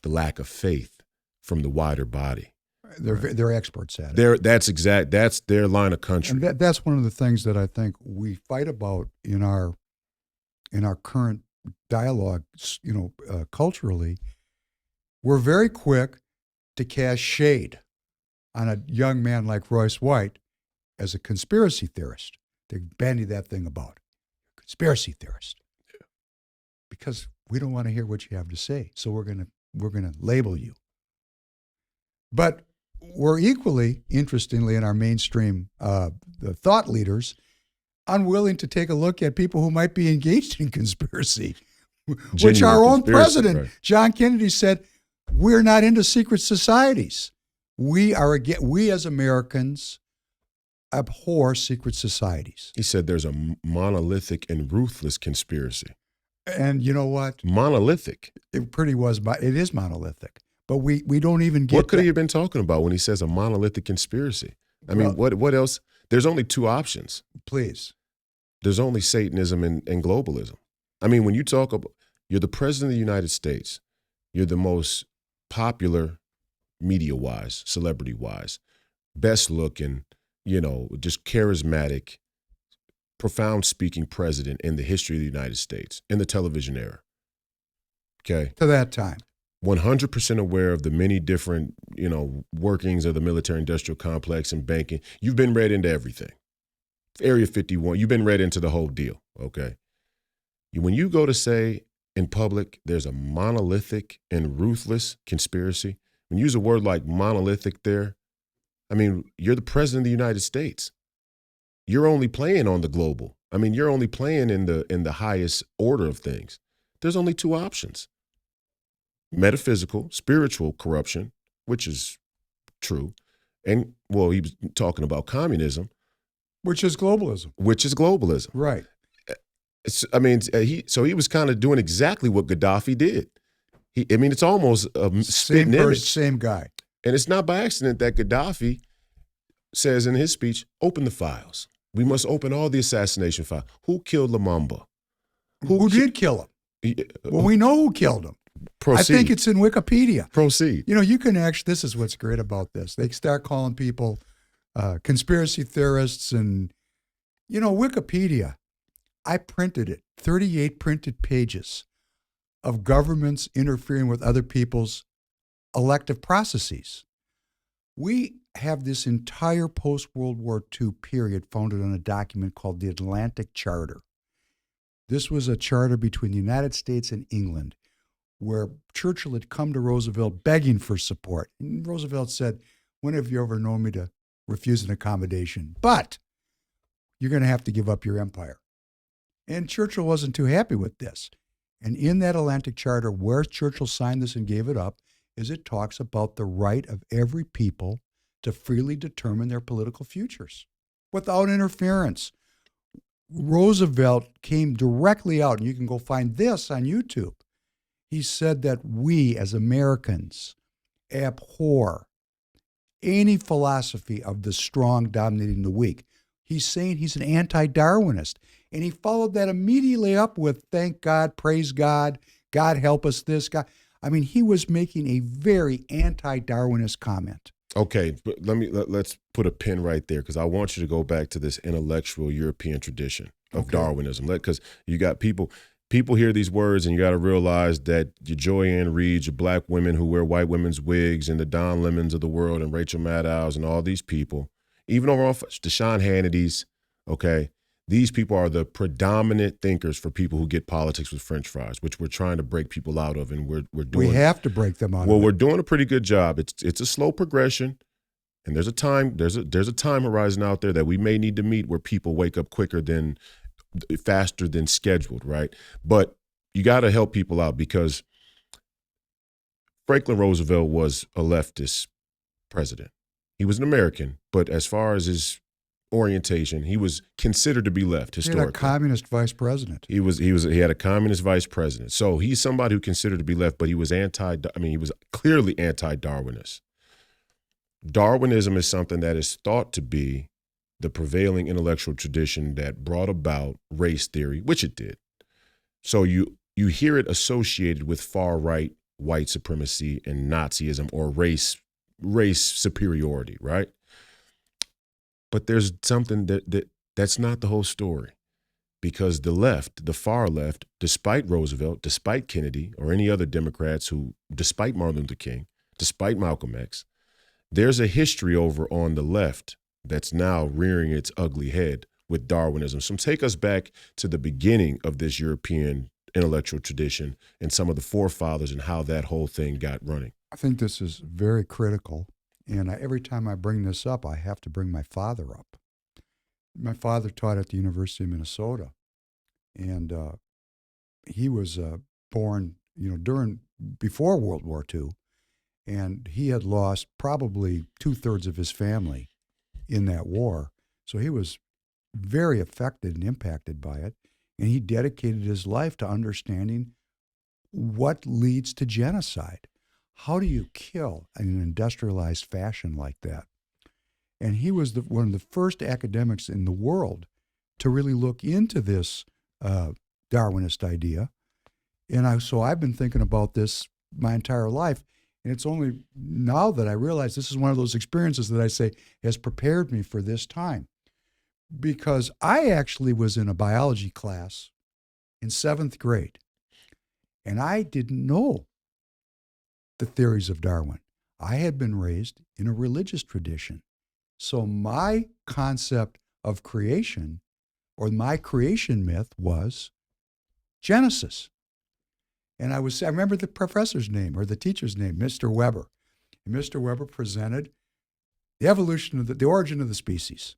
the lack of faith from the wider body. They're experts at it. That's their line of country. And that's one of the things that I think we fight about in our current dialogue, culturally. We're very quick to cast shade on a young man like Royce White as a conspiracy theorist. They bandy that thing about. Conspiracy theorist. Because we don't want to hear what you have to say. So we're gonna label you. But we're equally, interestingly, in our mainstream the thought leaders, unwilling to take a look at people who might be engaged in conspiracy, which our own president, right, John Kennedy, said, we're not into secret societies. We as Americans abhor secret societies. He said there's a monolithic and ruthless conspiracy. And you know what? Monolithic. It is monolithic. But we don't even get What could he have been talking about when he says a monolithic conspiracy? I mean, what else? There's only two options. Please. There's only Satanism and globalism. I mean, when you talk about, you're the president of the United States, you're the most popular media-wise, celebrity-wise, best looking, just charismatic, profound speaking president in the history of the United States, in the television era. Okay? To that time. 100% aware of the many different, workings of the military-industrial complex and banking. You've been read into everything. Area 51, you've been read into the whole deal, okay? When you go to say in public there's a monolithic and ruthless conspiracy, when you use a word like monolithic there, I mean, you're the president of the United States. You're only playing on the global. I mean, you're only playing in the highest order of things. There's only two options. Metaphysical, spiritual corruption, which is true. And, well, he was talking about communism. Which is globalism. Right. He was kind of doing exactly what Gaddafi did. It's almost a spitting image. Same guy. And it's not by accident that Gaddafi says in his speech, open the files. We must open all the assassination files. Who killed Lumumba? Who did kill him? Well, we know who killed him. Proceed. I think it's in Wikipedia. Proceed. You can actually, this is what's great about this. They start calling people conspiracy theorists and, Wikipedia. I printed it, 38 printed pages of governments interfering with other people's elective processes. We have this entire post-World War II period founded on a document called the Atlantic Charter. This was a charter between the United States and England where Churchill had come to Roosevelt begging for support. And Roosevelt said, when have you ever known me to refuse an accommodation? But you're going to have to give up your empire. And Churchill wasn't too happy with this. And in that Atlantic Charter, where Churchill signed this and gave it up, is it talks about the right of every people to freely determine their political futures without interference. Roosevelt came directly out, and you can go find this on YouTube. He said that we as Americans abhor any philosophy of the strong dominating the weak. He's saying he's an anti-Darwinist. And he followed that immediately up with, thank God, praise God, God help us this, God. I mean, he was making a very anti-Darwinist comment. Okay, but let's put a pin right there, because I want you to go back to this intellectual European tradition of Darwinism. Because you got people hear these words, and you got to realize that your Joanne Reeds, your black women who wear white women's wigs, and the Don Lemons of the world, and Rachel Maddows, and all these people, even over on the Sean Hannity's, okay, these people are the predominant thinkers for people who get politics with French fries, which we're trying to break people out of, and we're doing. We have to break them out. Well, we're doing a pretty good job. It's a slow progression, and there's a time horizon out there that we may need to meet where people wake up faster than scheduled, right? But you got to help people out, because Franklin Roosevelt was a leftist president. He was an American, but as far as his orientation, he was considered to be left historically. He had a communist vice president. He had a communist vice president. So he's somebody who considered to be left, but he was he was clearly anti-Darwinist. Darwinism is something that is thought to be the prevailing intellectual tradition that brought about race theory, which it did. So you hear it associated with far-right white supremacy and Nazism or race superiority, right? But there's something that's not the whole story, because the far left, despite Roosevelt, despite Kennedy, or any other Democrats despite Martin Luther King, despite Malcolm X, there's a history over on the left that's now rearing its ugly head with Darwinism. So take us back to the beginning of this European intellectual tradition and some of the forefathers and how that whole thing got running. I think this is very critical. And every time I bring this up, I have to bring my father up. My father taught at the University of Minnesota. And he was born, before World War II. And he had lost probably 2/3 of his family in that war. So he was very affected and impacted by it. And he dedicated his life to understanding what leads to genocide. How do you kill in an industrialized fashion like that? And he was one of the first academics in the world to really look into this Darwinist idea. And so I've been thinking about this my entire life. And it's only now that I realize this is one of those experiences that I say has prepared me for this time. Because I actually was in a biology class in 7th grade, and I didn't know the theories of Darwin. I had been raised in a religious tradition. So my concept of creation, or my creation myth, was Genesis. And I remember the professor's name, or the teacher's name, Mr. Weber. And Mr. Weber presented the evolution of the origin of the species,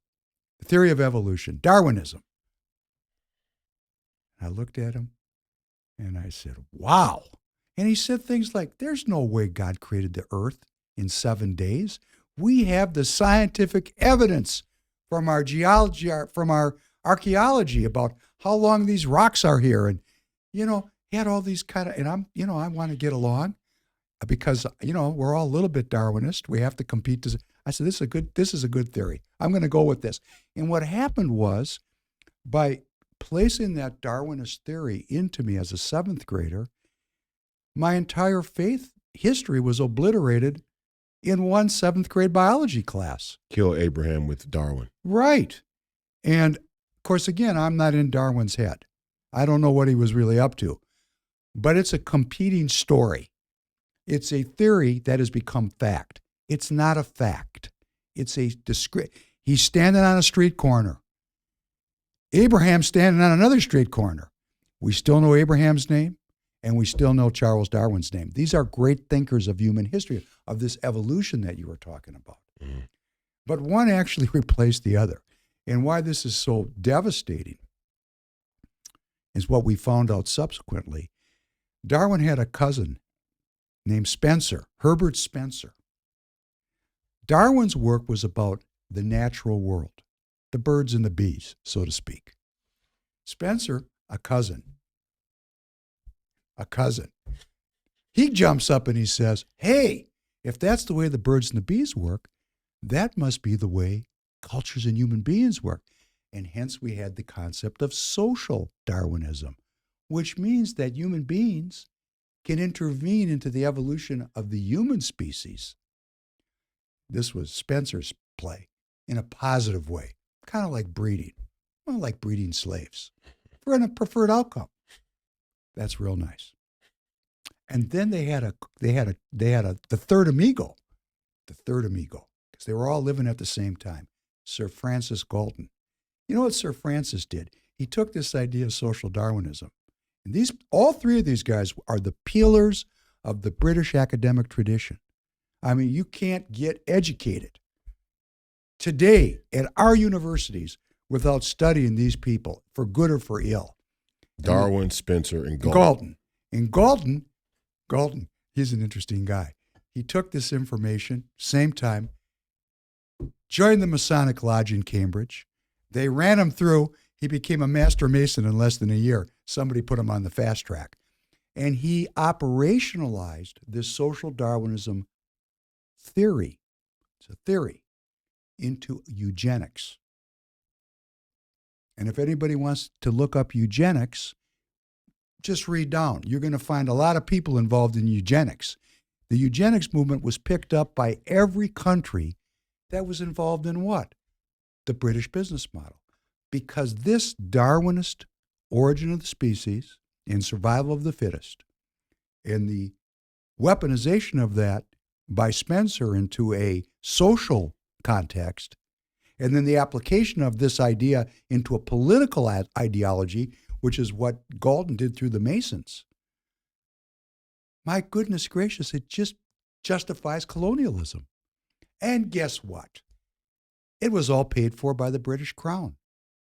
the theory of evolution, Darwinism. I looked at him and I said, wow. And he said things like, there's no way God created the earth in 7 days. We have the scientific evidence from our geology, from our archaeology about how long these rocks are here. And, he had all these kind of, and I want to get along because, we're all a little bit Darwinist. We have to compete. I said, this is a good theory. I'm going to go with this. And what happened was, by placing that Darwinist theory into me as a 7th grader, my entire faith history was obliterated in one 7th grade biology class. Kill Abraham with Darwin. Right. And of course, again, I'm not in Darwin's head. I don't know what he was really up to, but it's a competing story. It's a theory that has become fact. It's not a fact. It's a he's standing on a street corner. Abraham's standing on another street corner. We still know Abraham's name, and we still know Charles Darwin's name. These are great thinkers of human history, of this evolution that you were talking about. Mm. But one actually replaced the other. And why this is so devastating is what we found out subsequently. Darwin had a cousin named Spencer, Herbert Spencer. Darwin's work was about the natural world, the birds and the bees, so to speak. Spencer, a cousin. He jumps up and he says, hey, if that's the way the birds and the bees work, that must be the way cultures and human beings work. And hence we had the concept of social Darwinism, which means that human beings can intervene into the evolution of the human species. This was Spencer's play in a positive way, kind of like breeding, like breeding slaves for a preferred outcome. That's real nice. And then they had the third amigo, because they were all living at the same time, Sir Francis Galton. You know what Sir Francis did? He took this idea of social Darwinism. And all three of these guys are the pillars of the British academic tradition. I mean, you can't get educated today at our universities without studying these people, for good or for ill. Darwin, Spencer, and Galton. And Galton, he's an interesting guy. He took this information, same time, joined the Masonic Lodge in Cambridge. They ran him through. He became a master mason in less than a year. Somebody put him on the fast track. And he operationalized this social Darwinism theory, it's a theory, into eugenics. And if anybody wants to look up eugenics, just read down. You're going to find a lot of people involved in eugenics. The eugenics movement was picked up by every country that was involved in what? The British business model. Because this Darwinist origin of the species and survival of the fittest and the weaponization of that by Spencer into a social context And then the application of this idea into a political ideology, which is what Galton did through the Masons. My goodness gracious, it just justifies colonialism. And guess what? It was all paid for by the British Crown.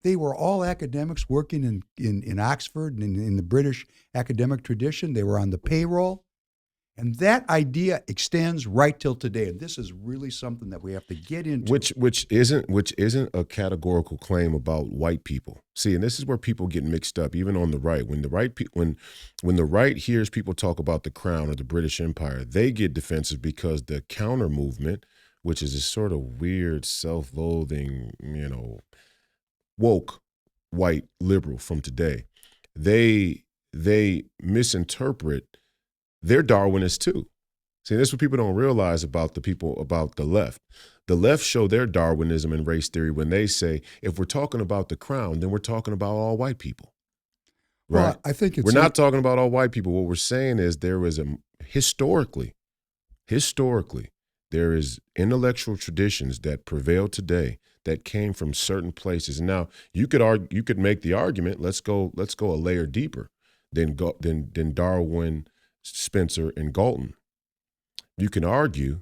They were all academics working in Oxford and in the British academic tradition. They were on the payroll. And that idea extends right till today. And this is really something that we have to get into. Which isn't a categorical claim about white people. See, and this is where people get mixed up, even on the right. When the right hears people talk about the Crown or the British Empire, they get defensive because the counter movement, which is this sort of weird, self-loathing, woke white liberal from today, they misinterpret. They're Darwinists too. See, this is what people don't realize about the left. The left show their Darwinism and race theory when they say, if we're talking about the Crown, then we're talking about all white people. Right? Well, I think we're not talking about all white people. What we're saying is there is historically, there is intellectual traditions that prevail today that came from certain places. And now you could make the argument, let's go a layer deeper than Darwin, Spencer, and Galton. You can argue,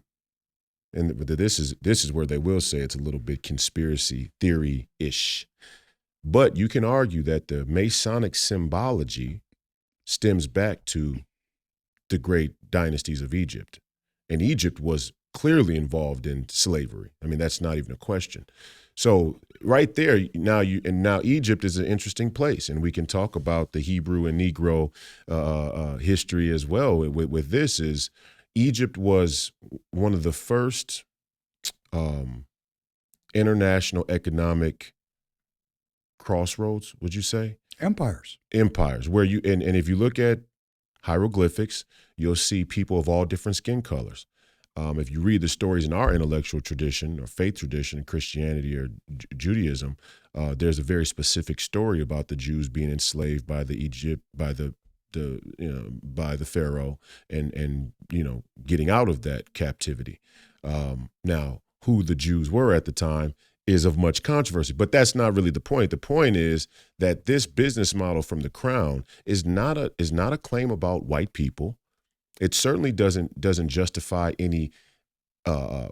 and this is where they will say it's a little bit conspiracy theory-ish, but you can argue that the Masonic symbology stems back to the great dynasties of Egypt, and Egypt was clearly involved in slavery. I mean, that's not even a question. So right there, now Egypt is an interesting place, and we can talk about the Hebrew and Negro history as well. With this is Egypt was one of the first international economic crossroads. Would you say empires? Where and if you look at hieroglyphics, you'll see people of all different skin colors. If you read the stories in our intellectual tradition or faith tradition, Christianity or Judaism, there's a very specific story about the Jews being enslaved by the Pharaoh and getting out of that captivity. Now, who the Jews were at the time is of much controversy, but that's not really the point. The point is that this business model from the Crown is not a claim about white people. It certainly doesn't justify any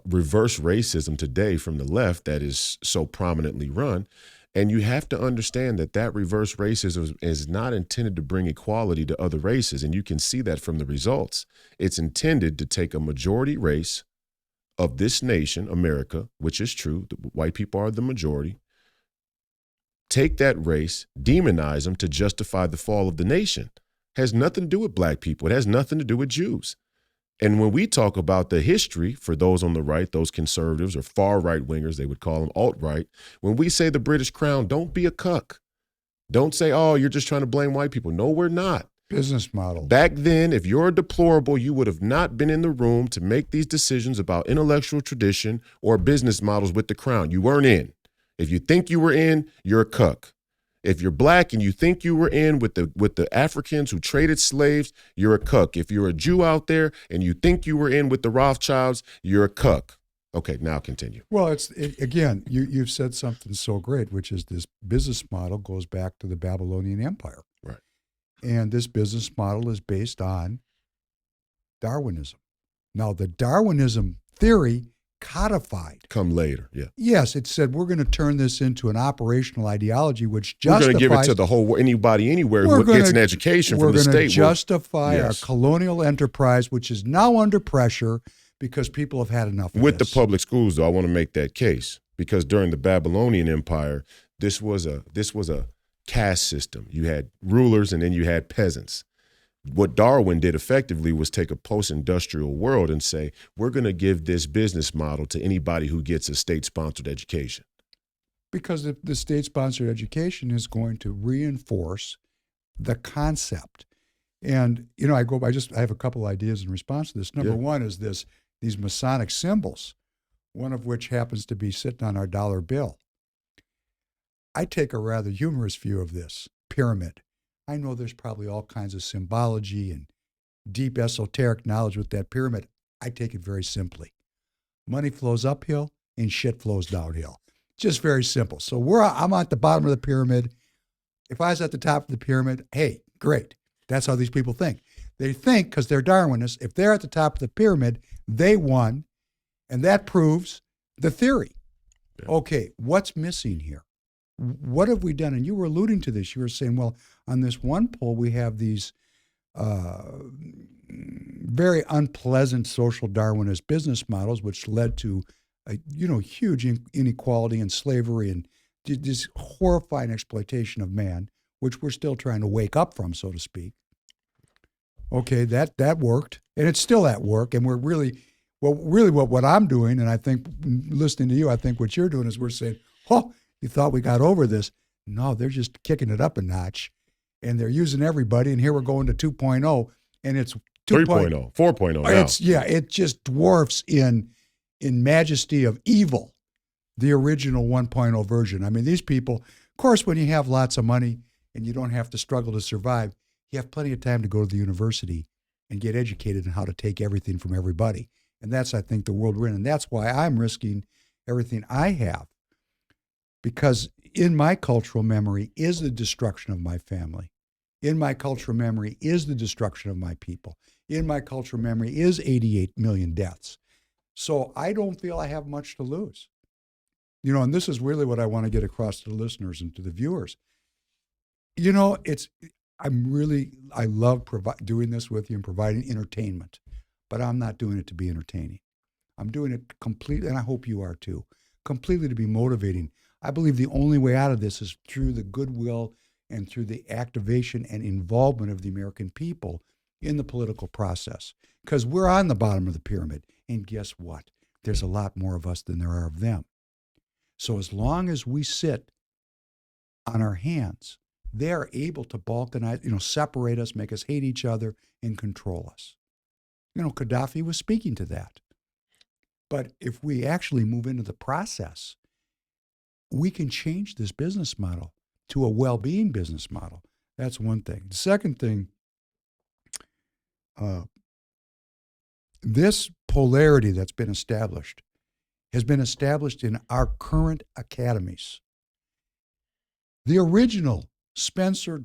reverse racism today from the left that is so prominently run. And you have to understand that reverse racism is not intended to bring equality to other races. And you can see that from the results. It's intended to take a majority race of this nation, America, which is true. The white people are the majority. Take that race, demonize them to justify the fall of the nation. Has nothing to do with black people. It has nothing to do with Jews. And when we talk about the history, for those on the right, those conservatives or far right wingers, they would call them alt-right. When we say the British Crown, don't be a cuck. Don't say, oh, you're just trying to blame white people. No, we're not. Business model. Back then, if you're a deplorable, you would have not been in the room to make these decisions about intellectual tradition or business models with the Crown. You weren't in. If you think you were in, you're a cuck. If you're black and you think you were in with the Africans who traded slaves, you're a cuck. If you're a Jew out there and you think you were in with the Rothschilds, you're a cuck. Okay, now continue. Well, again, you've said something so great, which is this business model goes back to the Babylonian Empire. Right. And this business model is based on Darwinism. Now, the Darwinism theory codified. Come later, yeah. Yes, it said we're going to turn this into an operational ideology, which justifies. We're going to give it to the whole anybody anywhere who gets an education from the state. We're going to justify our colonial enterprise, which is now under pressure because people have had enough of With this. the public schools, though, I want to make that case because during the Babylonian Empire, this was a caste system. You had rulers and then you had peasants. What Darwin did effectively was take a post-industrial world and say, we're going to give this business model to anybody who gets a state-sponsored education. Because the state-sponsored education is going to reinforce the concept. And, I have a couple ideas in response to this. Number one is these Masonic symbols, one of which happens to be sitting on our dollar bill. I take a rather humorous view of this pyramid. I know there's probably all kinds of symbology and deep esoteric knowledge with that pyramid. I take it very simply. Money flows uphill and shit flows downhill. Just very simple. So I'm at the bottom of the pyramid. If I was at the top of the pyramid, hey, great. That's how these people think. They think, because they're Darwinists, if they're at the top of the pyramid, they won, and that proves the theory. Yeah. Okay, what's missing here? What have we done? And you were alluding to this. You were saying, well, on this one poll, we have these very unpleasant social Darwinist business models, which led to huge inequality and slavery and this horrifying exploitation of man, which we're still trying to wake up from, so to speak. Okay, that worked, and it's still at work, and we're what I'm doing, and I think listening to you, I think what you're doing is we're saying, oh, you thought we got over this. No, they're just kicking it up a notch, and they're using everybody, and here we're going to 2.0, and it's 3.0, 4.0 now. It just dwarfs in majesty of evil the original 1.0 version. I mean, these people, of course, when you have lots of money and you don't have to struggle to survive, you have plenty of time to go to the university and get educated on how to take everything from everybody. And that's, I think, the world we're in. And that's why I'm risking everything I have. Because in my cultural memory is the destruction of my family. In my cultural memory is the destruction of my people. In my cultural memory is 88 million deaths. So I don't feel I have much to lose. And this is really what I want to get across to the listeners and to the viewers. I love doing this with you and providing entertainment, but I'm not doing it to be entertaining. I'm doing it completely, and I hope you are too, completely to be motivating. I believe the only way out of this is through the goodwill and through the activation and involvement of the American people in the political process. Because we're on the bottom of the pyramid, and guess what? There's a lot more of us than there are of them. So as long as we sit on our hands, they are able to balkanize, separate us, make us hate each other, and control us. Gaddafi was speaking to that. But if we actually move into the process, we can change this business model to a well-being business model. That's one thing. The second thing, this polarity that's been established has been established in our current academies. The original Spencer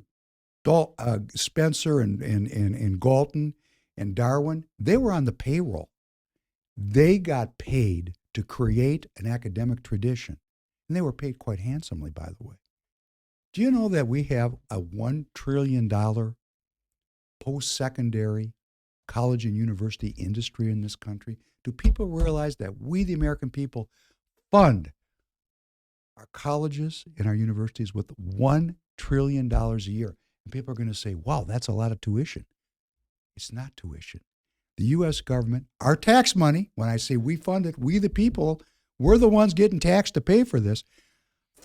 and Galton and Darwin, they were on the payroll. They got paid to create an academic tradition, and they were paid quite handsomely, by the way. Do you know that we have a $1 trillion post-secondary college and university industry in this country? Do people realize that we, the American people, fund our colleges and our universities with $1 trillion a year? And people are going to say, wow, that's a lot of tuition. It's not tuition. The U.S. government, our tax money, when I say we fund it, we the people, we're the ones getting taxed to pay for this.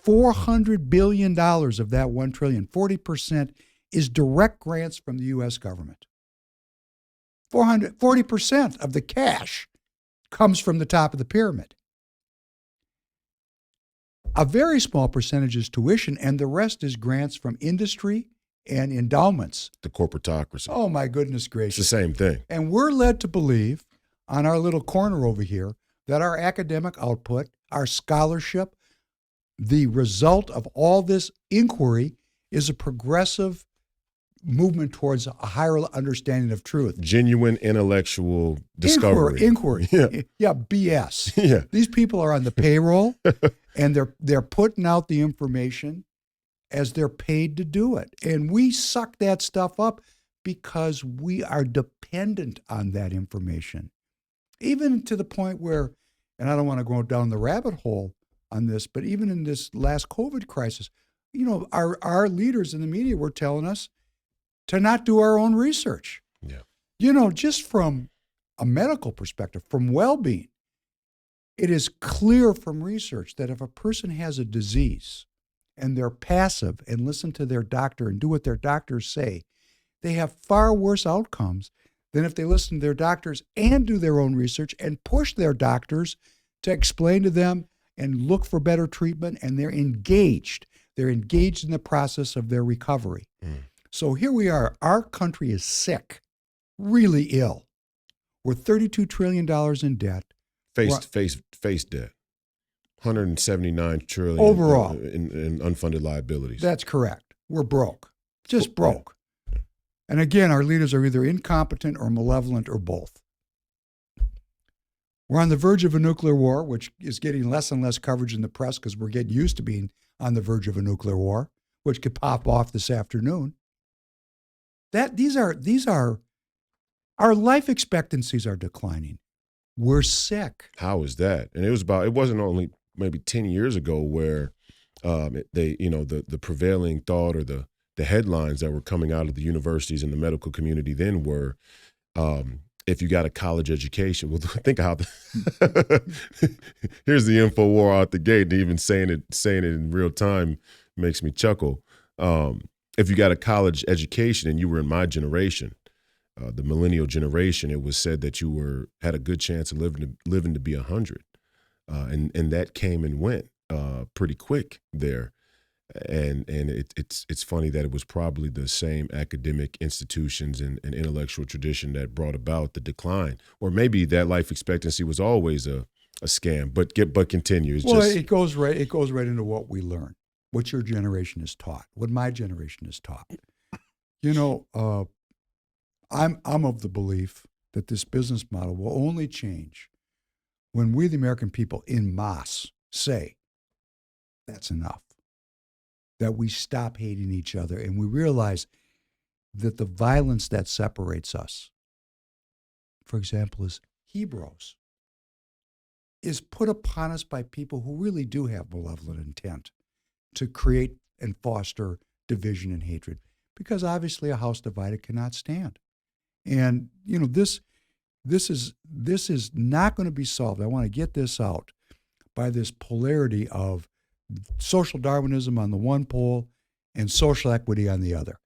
$400 billion of that $1 trillion, 40% is direct grants from the U.S. government. 40% of the cash comes from the top of the pyramid. A very small percentage is tuition, and the rest is grants from industry and endowments. The corporatocracy. Oh, my goodness gracious. It's the same thing. And we're led to believe on our little corner over here that our academic output, our scholarship, the result of all this inquiry is a progressive movement towards a higher understanding of truth. Genuine intellectual discovery. Inquiry. Yeah, BS. Yeah. These people are on the payroll, and they're putting out the information as they're paid to do it. And we suck that stuff up because we are dependent on that information. Even to the point where, and I don't want to go down the rabbit hole on this, but even in this last COVID crisis, our leaders in the media were telling us to not do our own research. Yeah. Just from a medical perspective, from well-being, it is clear from research that if a person has a disease and they're passive and listen to their doctor and do what their doctors say, they have far worse outcomes than if they listen to their doctors and do their own research and push their doctors to explain to them and look for better treatment, and they're engaged. They're engaged in the process of their recovery. So here we are. Our country is sick, really ill. We're $32 trillion in debt. Face debt. 179 trillion overall in unfunded liabilities. That's correct. We're broke, just broke. And again, our leaders are either incompetent or malevolent or both. We're on the verge of a nuclear war, which is getting less and less coverage in the press because we're getting used to being on the verge of a nuclear war, which could pop off this afternoon. These are our life expectancies are declining. We're sick. How is that? And it wasn't only maybe 10 years ago where the prevailing thought or the headlines that were coming out of the universities and the medical community then were, if you got a college education, well, think of how here's the info war out the gate, and even saying it in real time makes me chuckle. If you got a college education and you were in my generation, the millennial generation, it was said that you had a good chance of living to be 100, and that came and went pretty quick there. And it's funny that it was probably the same academic institutions and intellectual tradition that brought about the decline, or maybe that life expectancy was always a scam. But continue. It goes right into what we learn, what your generation is taught, what my generation is taught. I'm of the belief that this business model will only change when we, the American people, en masse, say that's enough. That we stop hating each other and we realize that the violence that separates us, for example, is Hebrews, is put upon us by people who really do have malevolent intent to create and foster division and hatred, because obviously a house divided cannot stand. And this is not going to be solved. I want to get this out by this polarity of social Darwinism on the one pole and social equity on the other.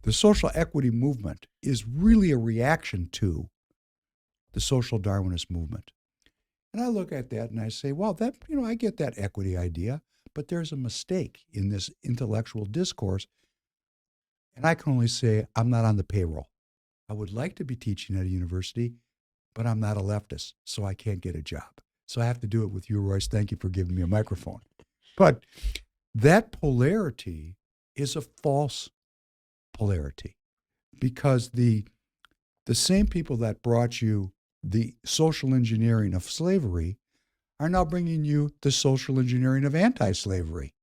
The social equity movement is really a reaction to the social Darwinist movement. And I look at that and I say, well, I get that equity idea, but there's a mistake in this intellectual discourse. And I can only say I'm not on the payroll. I would like to be teaching at a university, but I'm not a leftist, so I can't get a job. So I have to do it with you, Royce. Thank you for giving me a microphone. But that polarity is a false polarity, because the same people that brought you the social engineering of slavery are now bringing you the social engineering of anti-slavery.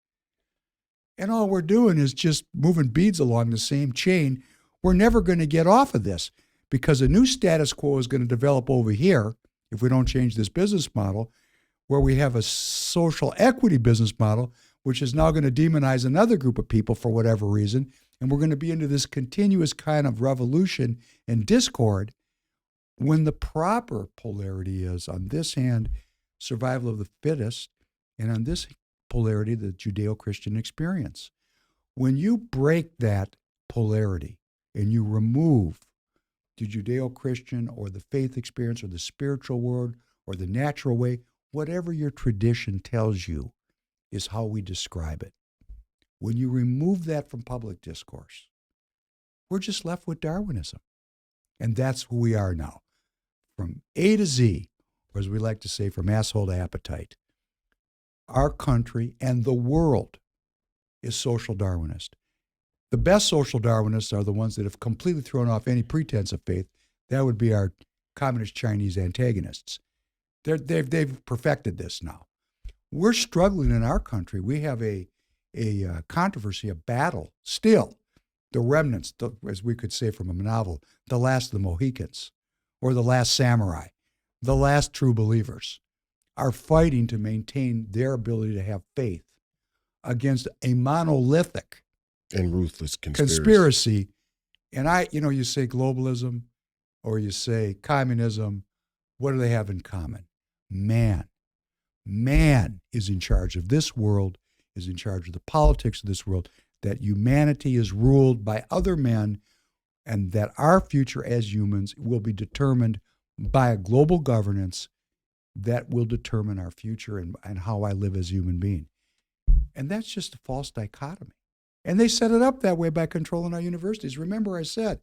And all we're doing is just moving beads along the same chain. We're never going to get off of this, because a new status quo is going to develop over here if we don't change this business model, where we have a social equity business model, which is now going to demonize another group of people for whatever reason. And we're going to be into this continuous kind of revolution and discord, when the proper polarity is, on this hand, survival of the fittest, and on this polarity, the Judeo-Christian experience. When you break that polarity and you remove the Judeo-Christian or the faith experience or the spiritual world or the natural way, whatever your tradition tells you is how we describe it. When you remove that from public discourse, we're just left with Darwinism. And that's who we are now. From A to Z, or as we like to say, from asshole to appetite, our country and the world is social Darwinist. The best social Darwinists are the ones that have completely thrown off any pretense of faith. That would be our communist Chinese antagonists. They've perfected this now. We're struggling in our country. We have a controversy, a battle still. The remnants, as we could say from a novel, the last of the Mohicans, or the last samurai, the last true believers, are fighting to maintain their ability to have faith against a monolithic and ruthless conspiracy. And you say globalism or you say communism, what do they have in common? Man. Man is in charge of this world, is in charge of the politics of this world, that humanity is ruled by other men, and that our future as humans will be determined by a global governance that will determine our future and how I live as a human being. And that's just a false dichotomy. And they set it up that way by controlling our universities. Remember, I said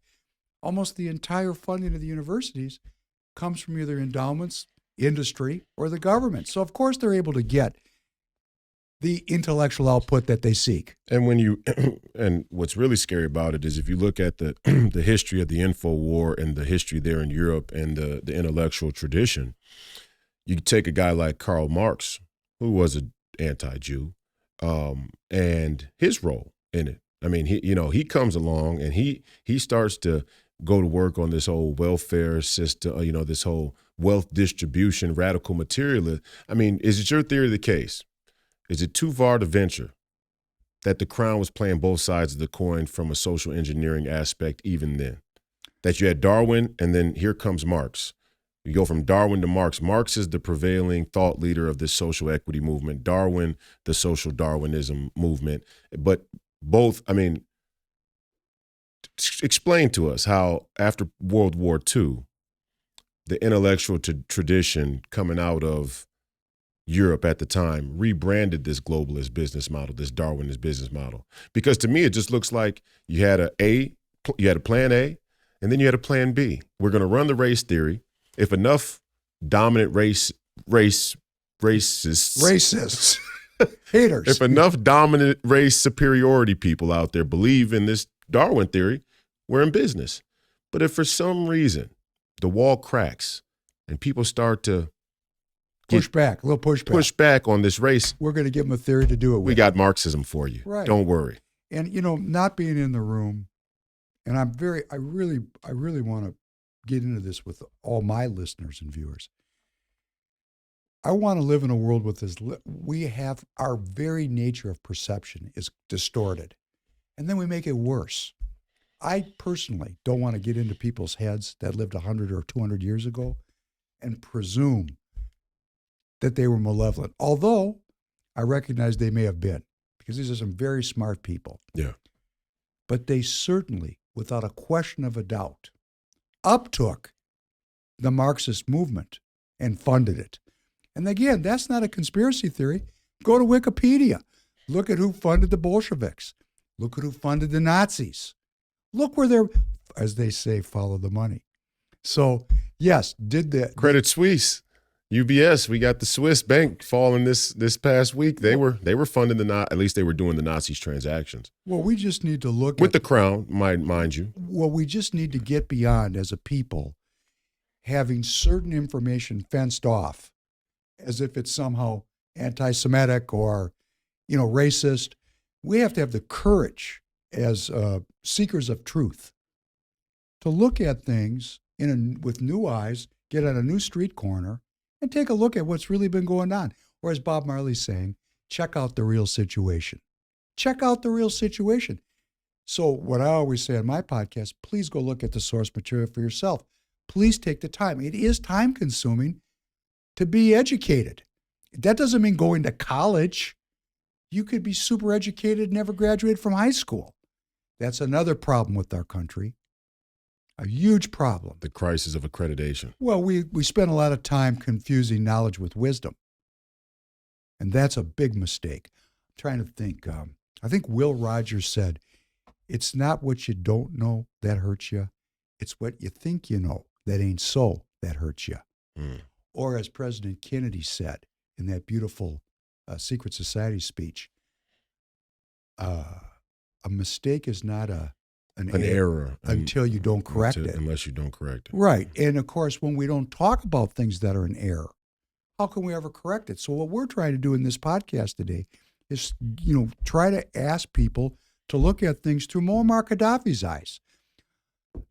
almost the entire funding of the universities comes from either endowments, industry, or the government. So, of course, they're able to get the intellectual output that they seek. And when you and what's really scary about it is if you look at the the history of the info war and the history there in Europe and the intellectual tradition, you take a guy like Karl Marx, who was an anti-Jew, and his role in it. I mean, he comes along and he starts to go to work on this whole welfare system, this whole wealth distribution, radical materialism. I mean, is it your theory of the case? Is it too far to venture that the crown was playing both sides of the coin from a social engineering aspect even then? That you had Darwin and then here comes Marx. You go from Darwin to Marx. Marx is the prevailing thought leader of this social equity movement. Darwin, the social Darwinism movement. But both, I mean, explain to us how after World War II, the intellectual tradition coming out of Europe at the time rebranded this globalist business model, this Darwinist business model. Because to me, it just looks like you had a plan A, and then you had a plan B. We're going to run the race theory. If enough dominant racists, haters, if enough dominant race superiority people out there believe in this Darwin theory, we're in business. But if for some reason the wall cracks and people start to push back on this race, we're going to give them a theory to do it with. We got Marxism for you. Right. Don't worry. And, not being in the room, and I really want to get into this with all my listeners and viewers. I want to live in a world with this. We have our very nature of perception is distorted, and then we make it worse. I personally don't want to get into people's heads that lived 100 or 200 years ago and presume that they were malevolent, although I recognize they may have been, because these are some very smart people. Yeah. But they certainly, without a question of a doubt, uptook the Marxist movement and funded it. And again, that's not a conspiracy theory. Go to Wikipedia. Look at who funded the Bolsheviks. Look at who funded the Nazis. Look where they're, as they say, follow the money. So, yes, Credit Suisse, UBS, we got the Swiss bank falling this past week. They were funding at least they were doing the Nazis transactions. Well, we just need to look with the crown, mind you. Well, we just need to get beyond, as a people, having certain information fenced off as if it's somehow anti-Semitic or, racist. We have to have the courage as seekers of truth to look at things with new eyes, get on a new street corner, and take a look at what's really been going on. Or as Bob Marley's saying, check out the real situation. Check out the real situation. So what I always say on my podcast, please go look at the source material for yourself. Please take the time. It is time consuming to be educated. That doesn't mean going to college. You could be super educated and never graduated from high school. That's another problem with our country. A huge problem. The crisis of accreditation. Well, we spend a lot of time confusing knowledge with wisdom. And that's a big mistake. I'm trying to think. I think Will Rogers said, it's not what you don't know that hurts you. It's what you think you know that ain't so that hurts you. Mm. Or as President Kennedy said in that beautiful Secret Society speech, a mistake is not an error until you don't correct it. Unless you don't correct it. Right. And of course, when we don't talk about things that are an error, how can we ever correct it? So what we're trying to do in this podcast today is, try to ask people to look at things through Muammar Gaddafi's eyes.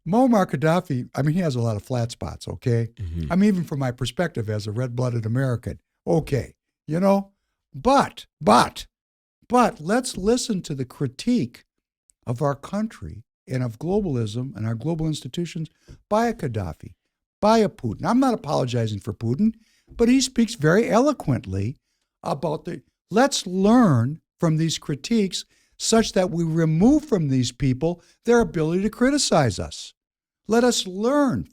Muammar Gaddafi, he has a lot of flat spots, okay? Mm-hmm. Even from my perspective as a red-blooded American, okay, but let's listen to the critique of our country and of globalism and our global institutions by a Gaddafi, by a Putin. I'm not apologizing for Putin, but he speaks very eloquently about let's learn from these critiques such that we remove from these people their ability to criticize us. Let us learn.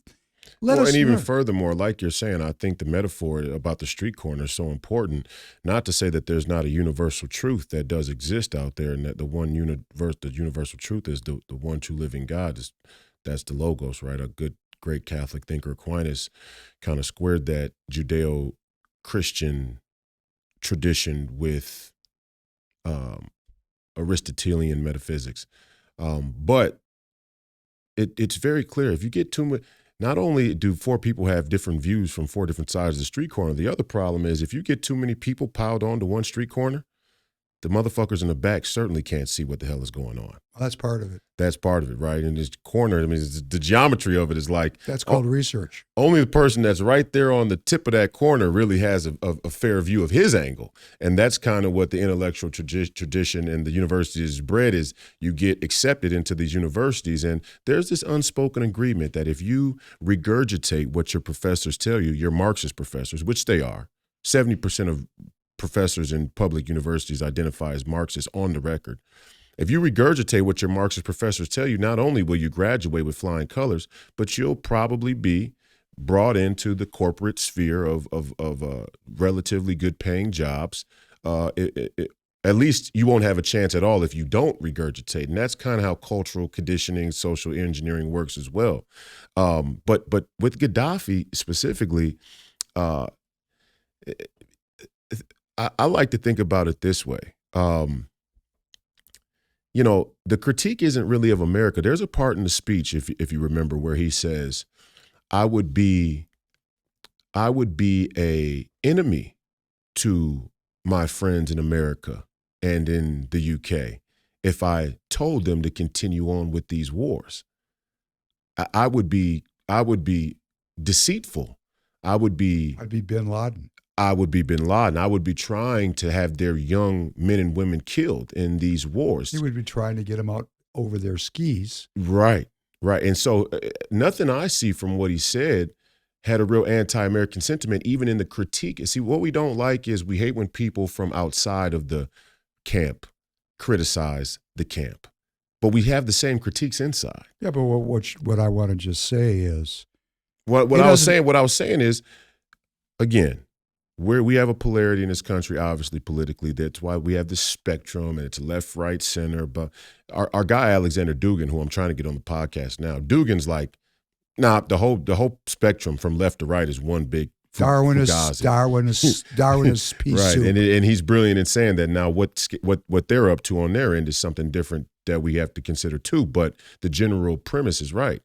Even furthermore, like you're saying, I think the metaphor about the street corner is so important. Not to say that there's not a universal truth that does exist out there, and that the universal truth is the one true living God. That's the Logos, right? A great Catholic thinker, Aquinas, kind of squared that Judeo-Christian tradition with um, Aristotelian metaphysics. But it's very clear. If you get too much, not only do four people have different views from four different sides of the street corner, the other problem is if you get too many people piled onto one street corner, the motherfuckers in the back certainly can't see what the hell is going on. Well, that's part of it. That's part of it, right? And this corner, I mean, the geometry of it is like... That's called research. Only the person that's right there on the tip of that corner really has a fair view of his angle. And that's kind of what the intellectual tradition and the university is bred is you get accepted into these universities. And there's this unspoken agreement that if you regurgitate what your professors tell you, your Marxist professors, which they are, 70% of professors in public universities identify as Marxist on the record. If you regurgitate what your Marxist professors tell you, not only will you graduate with flying colors, but you'll probably be brought into the corporate sphere of relatively good paying jobs. At least you won't have a chance at all if you don't regurgitate. And that's kind of how cultural conditioning, social engineering works as well. But with Gaddafi specifically, I like to think about it this way. You know, the critique isn't really of America. There's a part in the speech, if you remember, where he says, I would be a enemy to my friends in America and in the UK if I told them to continue on with these wars. I would be deceitful. I'd be bin Laden. I would be bin Laden. I would be trying to have their young men and women killed in these wars. He would be trying to get them out over their skis. Right. And so nothing I see from what he said had a real anti-American sentiment, even in the critique. See, what we don't like is we hate when people from outside of the camp criticize the camp. But we have the same critiques inside. Yeah, but what I want to just say is... What I was saying is, again, where we have a polarity in this country, obviously politically, that's why we have this spectrum and it's left, right, center. But our guy Alexander Dugin, who I'm trying to get on the podcast now, Dugin's like, nah, the whole spectrum from left to right is one big Darwinist pea right, soup. and he's brilliant in saying that. Now what they're up to on their end is something different that we have to consider too. But the general premise is right.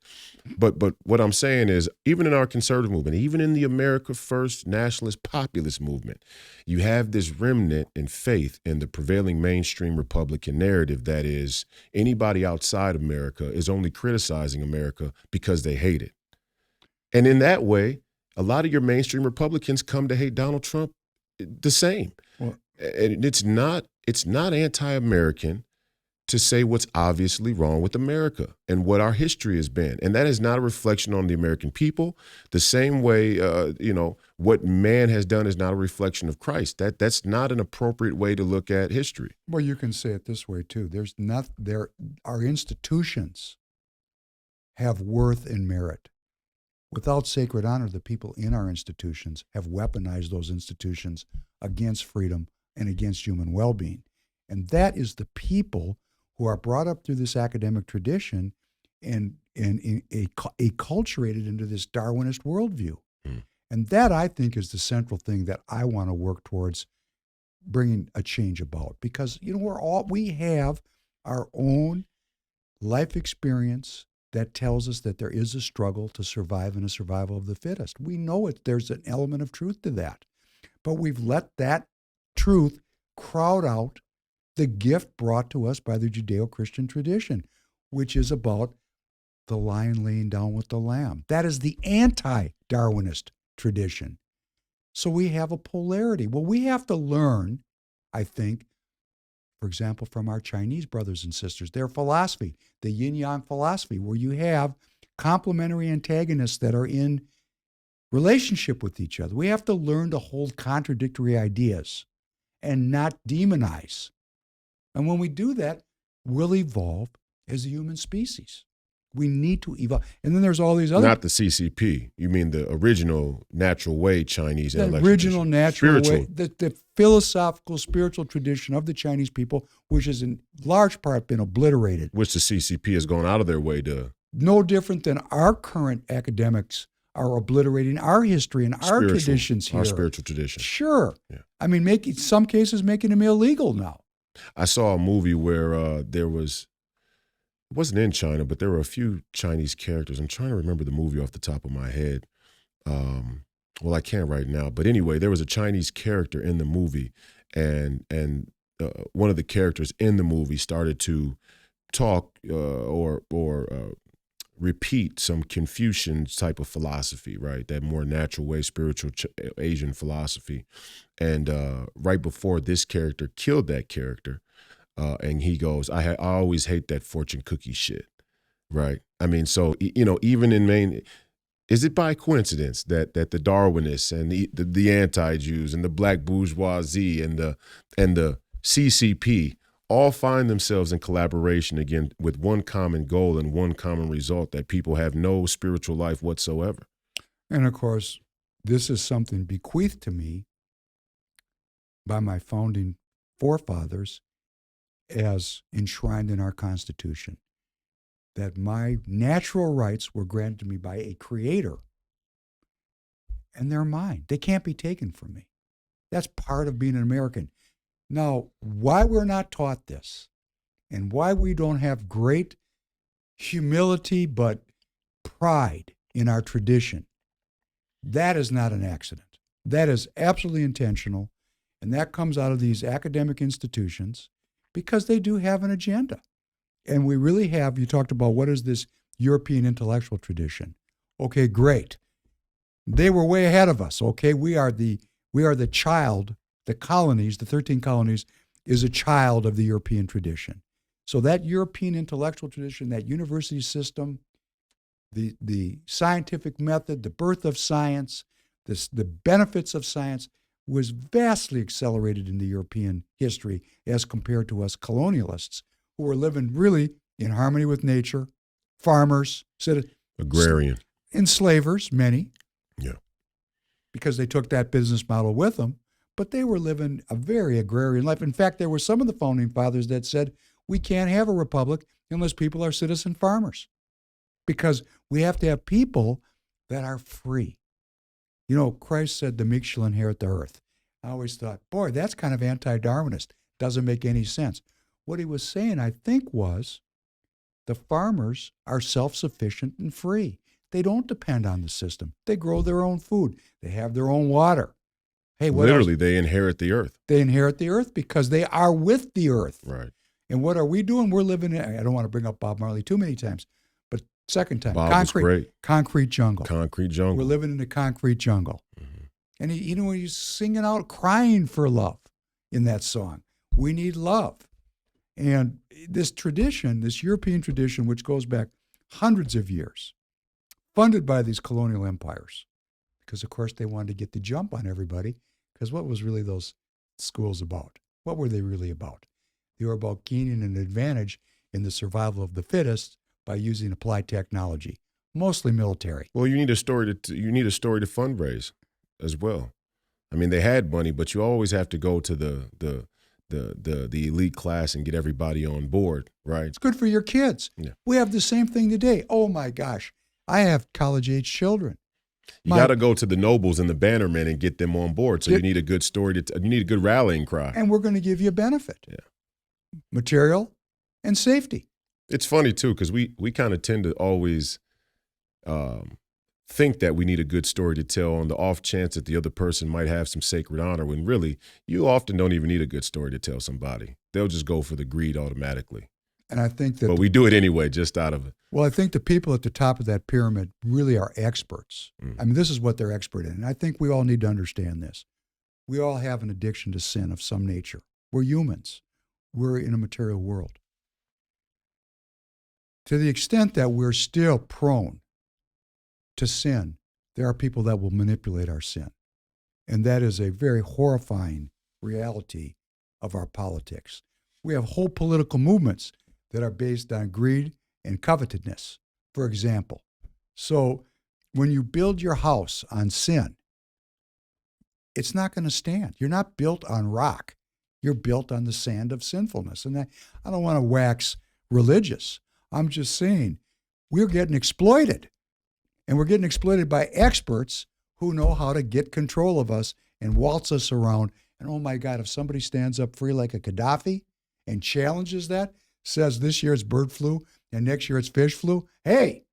But what I'm saying is, even in our conservative movement, even in the America First nationalist populist movement, you have this remnant in faith in the prevailing mainstream Republican narrative that is anybody outside America is only criticizing America because they hate it. And in that way, a lot of your mainstream Republicans come to hate Donald Trump the same. Well, and it's not anti-American to say what's obviously wrong with America and what our history has been. And that is not a reflection on the American people. The same way, what man has done is not a reflection of Christ. That's not an appropriate way to look at history. Well, you can say it this way too. Our institutions have worth and merit. Without sacred honor, the people in our institutions have weaponized those institutions against freedom and against human well-being. And that is the people who are brought up through this academic tradition and acculturated into this Darwinist worldview. And that, I think, is the central thing that I want to work towards bringing a change about. Because, we have our own life experience that tells us that there is a struggle to survive and a survival of the fittest. We know it. There's an element of truth to that. But we've let that truth crowd out the gift brought to us by the Judeo-Christian tradition, which is about the lion laying down with the lamb. That is the anti-Darwinist tradition. So we have a polarity. Well, we have to learn, I think, for example, from our Chinese brothers and sisters, their philosophy, the yin-yang philosophy, where you have complementary antagonists that are in relationship with each other. We have to learn to hold contradictory ideas and not demonize. And when we do that, we'll evolve as a human species. We need to evolve. And then there's all these other... Not the CCP. You mean the original natural way Chinese intellectual The original tradition. natural Spiritual. way, the philosophical, spiritual tradition of the Chinese people, which has in large part been obliterated. Which the CCP has gone out of their way to... No different than our current academics are obliterating our history and our traditions here. Our spiritual tradition. Sure. Yeah. I mean, in some cases, making them illegal now. I saw a movie where there was, it wasn't in China, but there were a few Chinese characters. I'm trying to remember the movie off the top of my head. Well, I can't right now, but anyway, there was a Chinese character in the movie, and one of the characters in the movie started to talk or repeat some Confucian type of philosophy, right? That more natural way, spiritual Asian philosophy. And right before this character killed that character, and he goes, I always hate that fortune cookie shit, right? I mean, so, even in Maine, is it by coincidence that the Darwinists and the anti-Jews and the black bourgeoisie and the CCP all find themselves in collaboration again with one common goal and one common result, that people have no spiritual life whatsoever? And of course, this is something bequeathed to me by my founding forefathers as enshrined in our Constitution, that my natural rights were granted to me by a creator, and they're mine. They can't be taken from me. That's part of being an American. Now, why we're not taught this, and why we don't have great humility but pride in our tradition, that is not an accident. That is absolutely intentional, and that comes out of these academic institutions because they do have an agenda. And we really have, you talked about what is this European intellectual tradition. Okay, great. They were way ahead of us, okay? We are the child, the colonies, the 13 colonies, is a child of the European tradition. So that European intellectual tradition, that university system, the scientific method, the birth of science, the benefits of science was vastly accelerated in the European history as compared to us colonialists who were living really in harmony with nature, farmers, agrarian, enslavers, many. Yeah. Because they took that business model with them, but they were living a very agrarian life. In fact, there were some of the founding fathers that said, we can't have a republic unless people are citizen farmers, because we have to have people that are free. Christ said the meek shall inherit the earth. I always thought, boy, that's kind of anti-Darwinist. Doesn't make any sense. What he was saying, I think, was the farmers are self-sufficient and free. They don't depend on the system. They grow their own food. They have their own water. Hey, literally, they inherit the earth. They inherit the earth because they are with the earth. Right. And what are we doing? We're living in, I don't want to bring up Bob Marley too many times, but second time, Bob was great. Concrete jungle. Concrete jungle. We're living in the concrete jungle. Mm-hmm. And he's singing out, crying for love in that song. We need love. And this tradition, this European tradition, which goes back hundreds of years, funded by these colonial empires, because, of course, they wanted to get the jump on everybody, because what was really those schools about? What were they really about? They were about gaining an advantage in the survival of the fittest by using applied technology, mostly military. Well, you need a story to fundraise as well. I mean, they had money, but you always have to go to the elite class and get everybody on board, right? It's good for your kids. Yeah. We have the same thing today. Oh my gosh, I have college-age children. You got to go to the nobles and the bannermen and get them on board. So you need a good story you need a good rallying cry. And we're going to give you a benefit. Yeah. Material and safety. It's funny too, because we kind of tend to always think that we need a good story to tell on the off chance that the other person might have some sacred honor, when really you often don't even need a good story to tell somebody. They'll just go for the greed automatically. And I think that, but we do it anyway, just out of it. Well, I think the people at the top of that pyramid really are experts. Mm. I mean, this is what they're expert in. And I think we all need to understand this. We all have an addiction to sin of some nature. We're humans. We're in a material world. To the extent that we're still prone to sin, there are people that will manipulate our sin. And that is a very horrifying reality of our politics. We have whole political movements that are based on greed and covetousness, for example. So when you build your house on sin, it's not going to stand. You're not built on rock. You're built on the sand of sinfulness. And I don't want to wax religious. I'm just saying we're getting exploited. And we're getting exploited by experts who know how to get control of us and waltz us around. And oh my God, if somebody stands up free like a Gaddafi, and challenges that, says this year it's bird flu and next year it's fish flu, hey,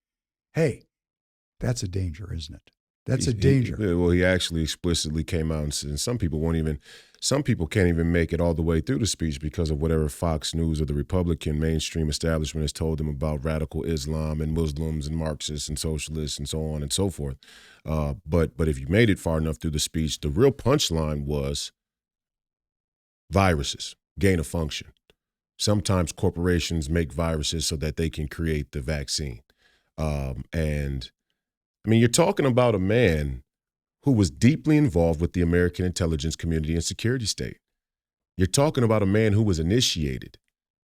that's a danger, isn't it? That's a danger. He actually explicitly came out and said, some people can't even make it all the way through the speech because of whatever Fox News or the Republican mainstream establishment has told them about radical Islam and Muslims and Marxists and socialists and so on and so forth. But if you made it far enough through the speech, the real punchline was viruses, gain of function. Sometimes corporations make viruses so that they can create the vaccine. And I mean, you're talking about a man who was deeply involved with the American intelligence community and security state. You're talking about a man who was initiated.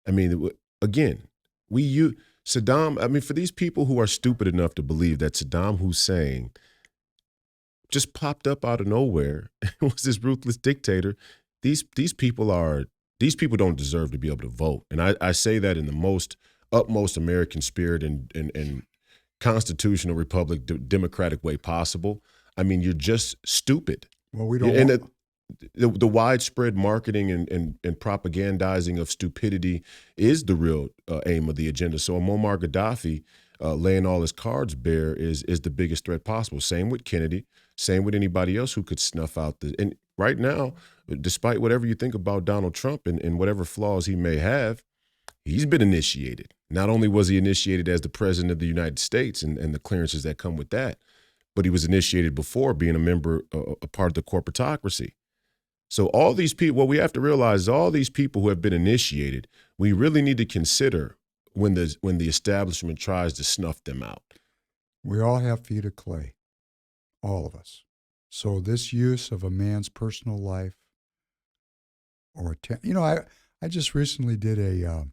I mean, again, Saddam, I mean, for these people who are stupid enough to believe that Saddam Hussein just popped up out of nowhere and was this ruthless dictator, these people don't deserve to be able to vote. And I say that in the utmost American spirit and constitutional republic democratic way possible. I mean, you're just stupid. Well, we don't. And the widespread marketing and propagandizing of stupidity is the real aim of the agenda. So Muammar Gaddafi laying all his cards bare is the biggest threat possible. Same with Kennedy. Same with anybody else who could snuff out the. And right now, despite whatever you think about Donald Trump and whatever flaws he may have, he's been initiated. Not only was he initiated as the president of the United States and the clearances that come with that, but he was initiated before being a part of the corporatocracy. So all these people, what we have to realize is all these people who have been initiated, we really need to consider when the establishment tries to snuff them out. We all have feet of clay, all of us. So this use of a man's personal life, I just recently did a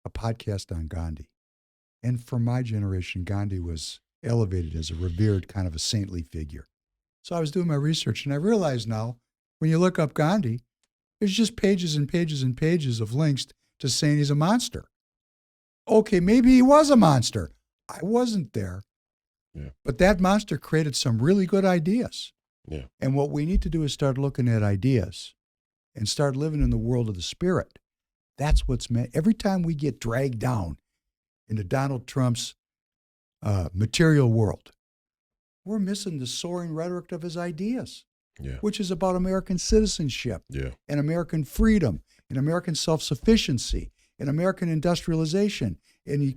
podcast on Gandhi. And for my generation, Gandhi was elevated as a revered kind of a saintly figure. So I was doing my research, and I realized now, when you look up Gandhi, there's just pages and pages and pages of links to saying he's a monster. Okay, maybe he was a monster. I wasn't there. Yeah. But that monster created some really good ideas. Yeah. And what we need to do is start looking at ideas and start living in the world of the spirit. That's what's meant. Every time we get dragged down into Donald Trump's material world, we're missing the soaring rhetoric of his ideas, which is about American citizenship and American freedom and American self-sufficiency and American industrialization and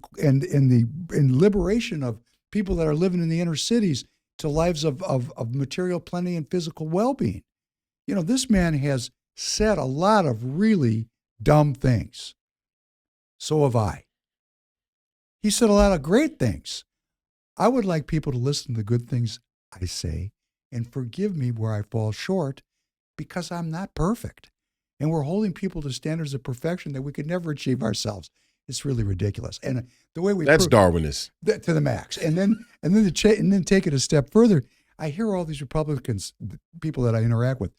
liberation of people that are living in the inner cities to lives of material plenty and physical well-being. You know, this man has said a lot of really dumb things. So have I. He said a lot of great things. I would like people to listen to the good things I say and forgive me where I fall short, because I'm not perfect. And we're holding people to standards of perfection that we could never achieve ourselves. It's really ridiculous. And the way that's Darwinist to the max. And then take it a step further. I hear all these Republicans, people that I interact with,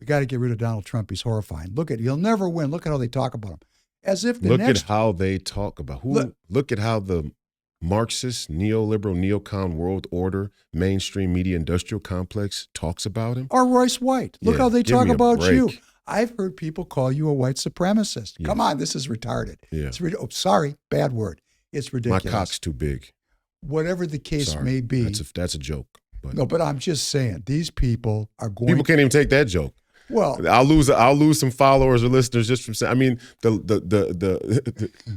we got to get rid of Donald Trump. He's horrifying. He'll never win. Look at how they talk about him. As if look at how they talk about who. Look at how the Marxist, neoliberal, neocon world order, mainstream media industrial complex talks about him. Or Royce White. Look how they talk about you. I've heard people call you a white supremacist. Yeah. Come on, this is retarded. Yeah. Sorry, bad word. It's ridiculous. My cock's too big. Whatever the case may be. That's a joke. But I'm just saying, these people are going. People can't even take that joke. Well, I'll lose some followers or listeners just from saying. I mean,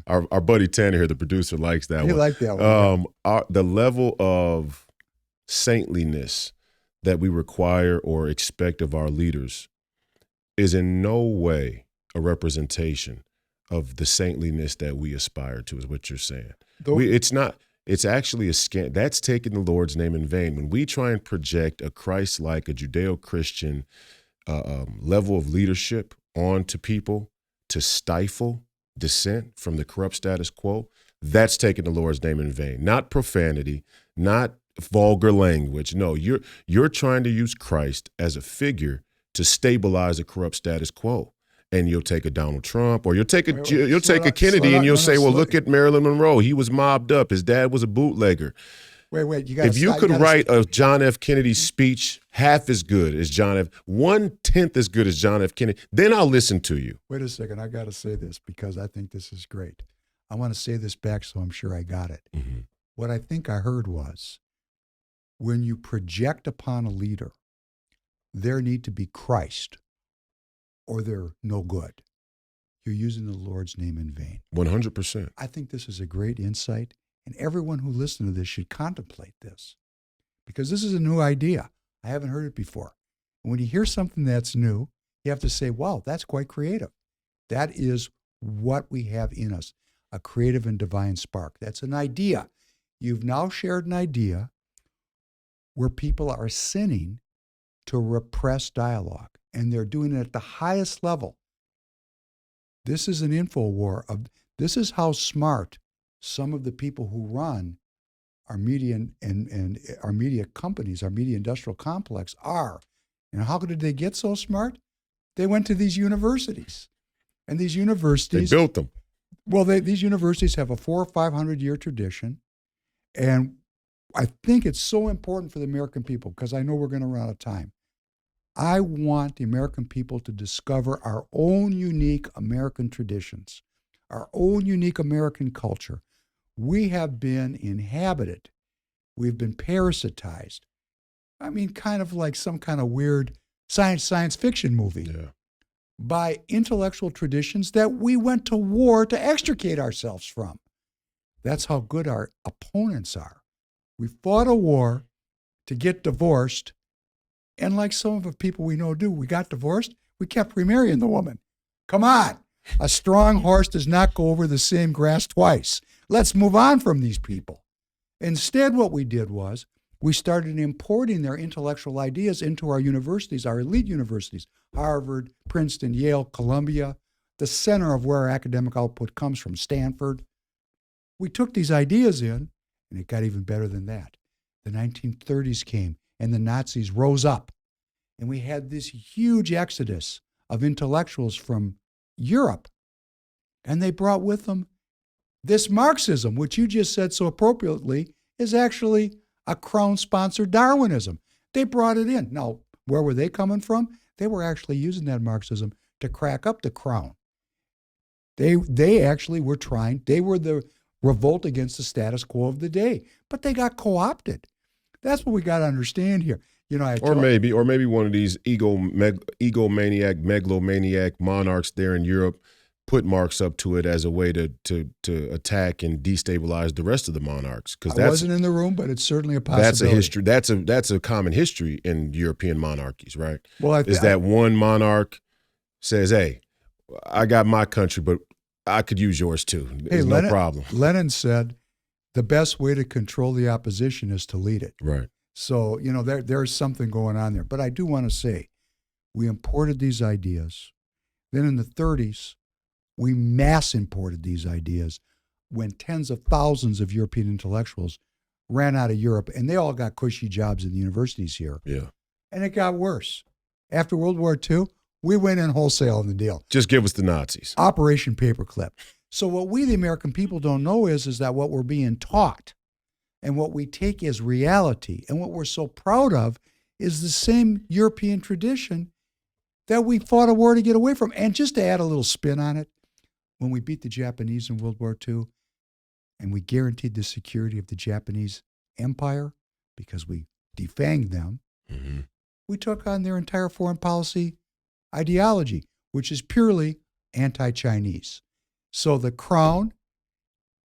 our buddy Tanner here, the producer, likes that one. He liked that one. The level of saintliness that we require or expect of our leaders is in no way a representation of the saintliness that we aspire to, is what you're saying. It's not. It's actually a scam. That's taking the Lord's name in vain. When we try and project a Christ-like, a Judeo-Christian level of leadership onto people to stifle dissent from the corrupt status quo, that's taking the Lord's name in vain. Not profanity, not vulgar language. No, you're trying to use Christ as a figure to stabilize a corrupt status quo. And you'll take a Donald Trump, or you'll take a Kennedy, and you'll say, well, look at Marilyn Monroe. He was mobbed up. His dad was a bootlegger. Wait, you got to If you could write a John F. Kennedy speech half as good as John F., 1/10 as good as John F. Kennedy, then I'll listen to you. Wait a second. I got to say this because I think this is great. I want to say this back so I'm sure I got it. Mm-hmm. What I think I heard was when you project upon a leader, there need to be Christ or they're no good. You're using the Lord's name in vain. 100%. I think this is a great insight, and everyone who listens to this should contemplate this because this is a new idea. I haven't heard it before. And when you hear something that's new, you have to say, wow, that's quite creative. That is what we have in us, a creative and divine spark. That's an idea. You've now shared an idea where people are sinning to repress dialogue, and they're doing it at the highest level. This is an info war. This is how smart some of the people who run our media and our media companies, our media industrial complex are. And how did they get so smart? They went to these universities. And these universities... They built them. Well, these universities have a 400 or 500 year tradition. And I think it's so important for the American people, because I know we're going to run out of time. I want the American people to discover our own unique American traditions, our own unique American culture. We have been inhabited. We've been parasitized. I mean, kind of like some kind of weird science fiction movie. Yeah. By intellectual traditions that we went to war to extricate ourselves from. That's how good our opponents are. We fought a war to get divorced, and like some of the people we know do, we got divorced, we kept remarrying the woman. Come on. A strong horse does not go over the same grass twice. Let's move on from these people. Instead, what we did was we started importing their intellectual ideas into our universities, our elite universities, Harvard, Princeton, Yale, Columbia, the center of where our academic output comes from, Stanford. We took these ideas in, and it got even better than that. The 1930s came, and the Nazis rose up, and we had this huge exodus of intellectuals from Europe, and they brought with them this Marxism, which you just said so appropriately is actually a Crown-sponsored Darwinism. They brought it in. Now, where were they coming from? They were actually using that Marxism to crack up the Crown. They actually were trying, they were the revolt against the status quo of the day, but they got co-opted. That's what we got to understand here. You know, or maybe one of these egomaniac, megalomaniac monarchs there in Europe put Marx up to it as a way to attack and destabilize the rest of the monarchs. Because I wasn't in the room, but it's certainly a possibility. That's a history. That's a common history in European monarchies, right? Well, that one monarch says, "Hey, I got my country, but I could use yours too. There's no problem." Lenin said, "The best way to control the opposition is to lead it." Right. So, you know, there's something going on there. But I do want to say, we imported these ideas. Then in the 30s, we mass imported these ideas when tens of thousands of European intellectuals ran out of Europe, and they all got cushy jobs in the universities here. Yeah. And it got worse. After World War II, we went in wholesale in the deal. Just give us the Nazis. Operation Paperclip. So what we, the American people, don't know is that what we're being taught and what we take as reality and what we're so proud of is the same European tradition that we fought a war to get away from. And just to add a little spin on it, when we beat the Japanese in World War II and we guaranteed the security of the Japanese empire because we defanged them, mm-hmm. we took on their entire foreign policy ideology, which is purely anti-Chinese. So the Crown,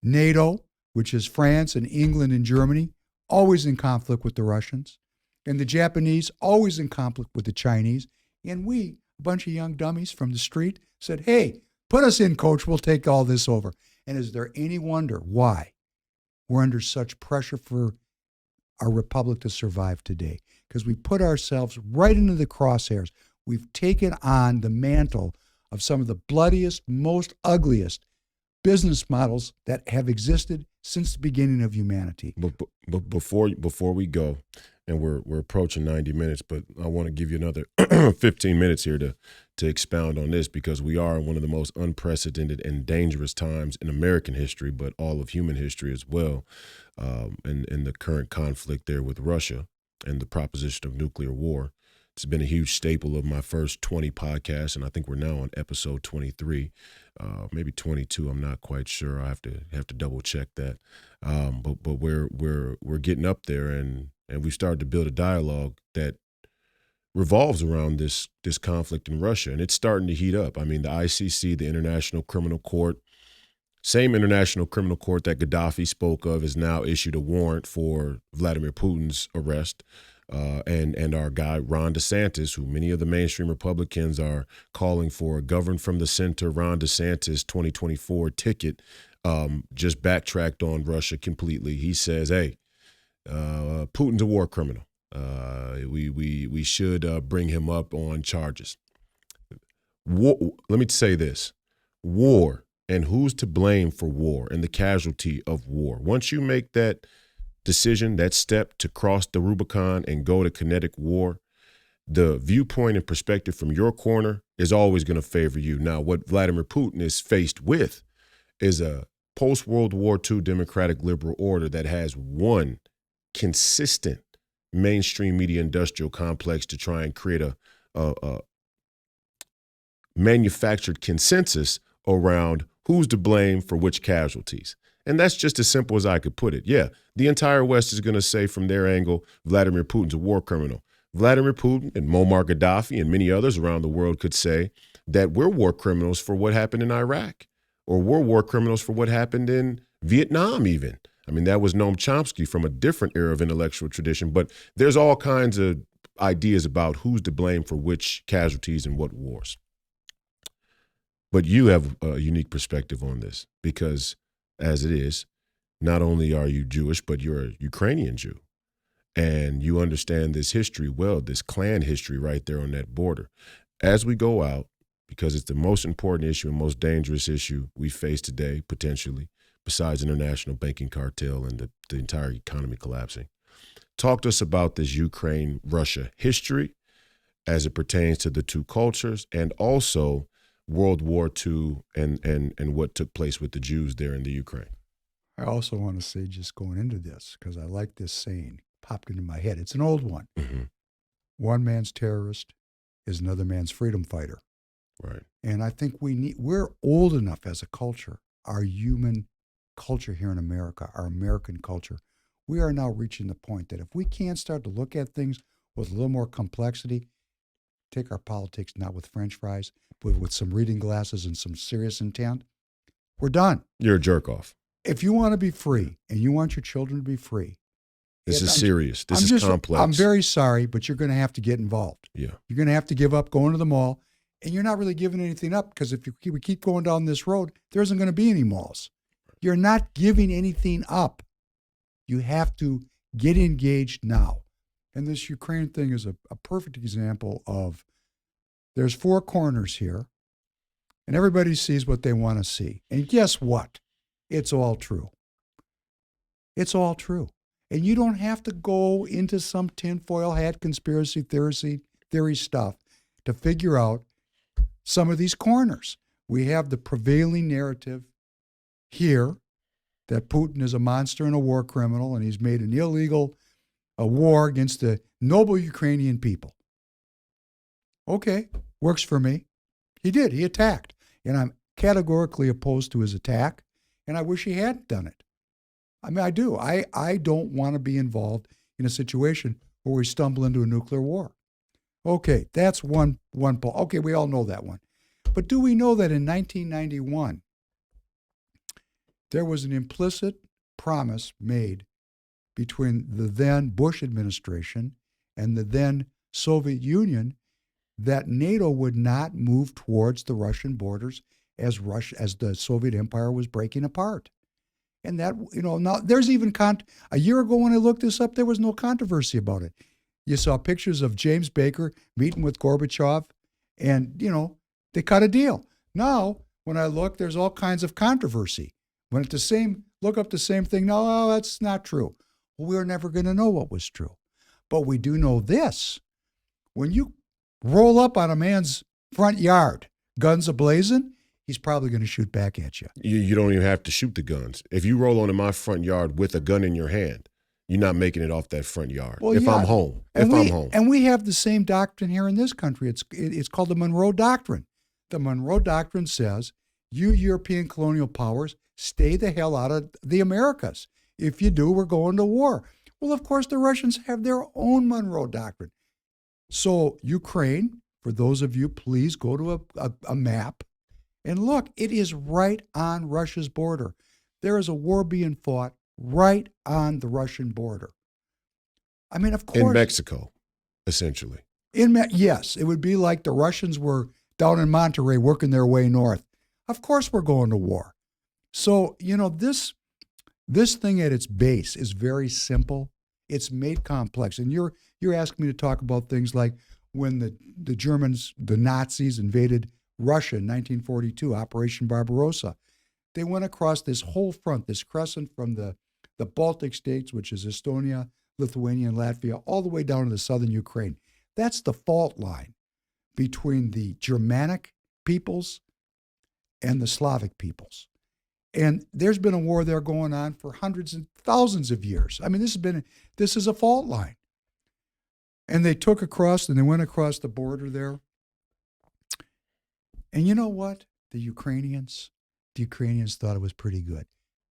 NATO, which is France and England and Germany, always in conflict with the Russians, and the Japanese, always in conflict with the Chinese. And we, a bunch of young dummies from the street, said, "Hey, put us in, coach, we'll take all this over." And is there any wonder why we're under such pressure for our republic to survive today? Because we put ourselves right into the crosshairs. We've taken on the mantle of some of the bloodiest, most ugliest business models that have existed since the beginning of humanity. But before we go, and we're approaching 90 minutes, but I want to give you another 15 minutes here to expound on this, because we are in one of the most unprecedented and dangerous times in American history, but all of human history as well, in the current conflict there with Russia and the proposition of nuclear war. It's been a huge staple of my first 20 podcasts, and I think we're now on episode 23, maybe 22. I'm not quite sure. I have to double check that. But we're getting up there, and we've started to build a dialogue that revolves around this conflict in Russia, and it's starting to heat up. I mean, the ICC, the International Criminal Court, same International Criminal Court that Gaddafi spoke of, has now issued a warrant for Vladimir Putin's arrest. And our guy, Ron DeSantis, who many of the mainstream Republicans are calling for a govern from the center, Ron DeSantis 2024 ticket, just backtracked on Russia completely. He says, hey, Putin's a war criminal. We should bring him up on charges. Let me say this. War, and who's to blame for war and the casualty of war. Once you make that decision, that step to cross the Rubicon and go to kinetic war, the viewpoint and perspective from your corner is always going to favor you. Now, what Vladimir Putin is faced with is a post-World War II democratic liberal order that has one consistent mainstream media industrial complex to try and create a manufactured consensus around who's to blame for which casualties. And that's just as simple as I could put it. Yeah, the entire West is going to say from their angle, Vladimir Putin's a war criminal. Vladimir Putin and Muammar Gaddafi and many others around the world could say that we're war criminals for what happened in Iraq, or we're war criminals for what happened in Vietnam even. I mean, that was Noam Chomsky from a different era of intellectual tradition, but there's all kinds of ideas about who's to blame for which casualties and what wars. But you have a unique perspective on this, because as it is, not only are you Jewish, but you're a Ukrainian Jew. And you understand this history well, this clan history right there on that border. As we go out, because it's the most important issue and most dangerous issue we face today, potentially, besides international banking cartel and the entire economy collapsing. Talk to us about this Ukraine-Russia history as it pertains to the two cultures, and also World War II and what took place with the Jews there in the Ukraine. I also want to say, just going into this, because I like this saying, popped into my head. It's an old one. Mm-hmm. One man's terrorist is another man's freedom fighter. Right. And I think we're old enough as a culture, our human culture here in America, our American culture, we are now reaching the point that if we can't start to look at things with a little more complexity, take our politics not with French fries, but with some reading glasses and some serious intent, we're done. You're a jerk off. If you want to be free and you want your children to be free, this is serious. This is complex. I'm very sorry, but you're going to have to get involved. Yeah. You're going to have to give up going to the mall, and you're not really giving anything up, because if we keep going down this road, there isn't going to be any malls. You're not giving anything up. You have to get engaged now. And this Ukraine thing is a perfect example of, there's four corners here, and everybody sees what they want to see. And guess what? It's all true. It's all true. And you don't have to go into some tinfoil hat conspiracy theory stuff to figure out some of these corners. We have the prevailing narrative here that Putin is a monster and a war criminal, and he's made an illegal war against the noble Ukrainian people. Okay, works for me. He did. He attacked. And I'm categorically opposed to his attack, and I wish he hadn't done it. I mean, I do. I don't want to be involved in a situation where we stumble into a nuclear war. Okay, that's one poll. Okay, we all know that one. But do we know that in 1991, there was an implicit promise made between the then Bush administration and the then Soviet Union that NATO would not move towards the Russian borders as the Soviet Empire was breaking apart? And that, now there's even, a year ago when I looked this up, there was no controversy about it. You saw pictures of James Baker meeting with Gorbachev, and, they cut a deal. Now, when I look, there's all kinds of controversy. When look up the same thing, no, that's not true. Well, we were never going to know what was true. But we do know this. When you roll up on a man's front yard, guns ablazing, he's probably going to shoot back at you. You don't even have to shoot the guns. If you roll onto my front yard with a gun in your hand, you're not making it off that front yard. Well, if yeah. I'm home. And we have the same doctrine here in this country. It's called the Monroe Doctrine. The Monroe Doctrine says, you European colonial powers, stay the hell out of the Americas. If you do, we're going to war. Well, of course, the Russians have their own Monroe Doctrine. So Ukraine, for those of you, please go to a map and look. It is right on Russia's border. There is a war being fought right on the Russian border. I mean, of course. In Mexico, essentially. Yes, it would be like the Russians were down in Monterrey working their way north. Of course we're going to war. So, this thing at its base is very simple. It's made complex. And you're asking me to talk about things like when the Germans, the Nazis invaded Russia in 1942, Operation Barbarossa. They went across this whole front, this crescent from the Baltic states, which is Estonia, Lithuania, and Latvia, all the way down to the southern Ukraine. That's the fault line between the Germanic peoples and the Slavic peoples. And there's been a war there going on for hundreds and thousands of years. I mean, this is a fault line. And they went across the border there. And you know what? The Ukrainians thought it was pretty good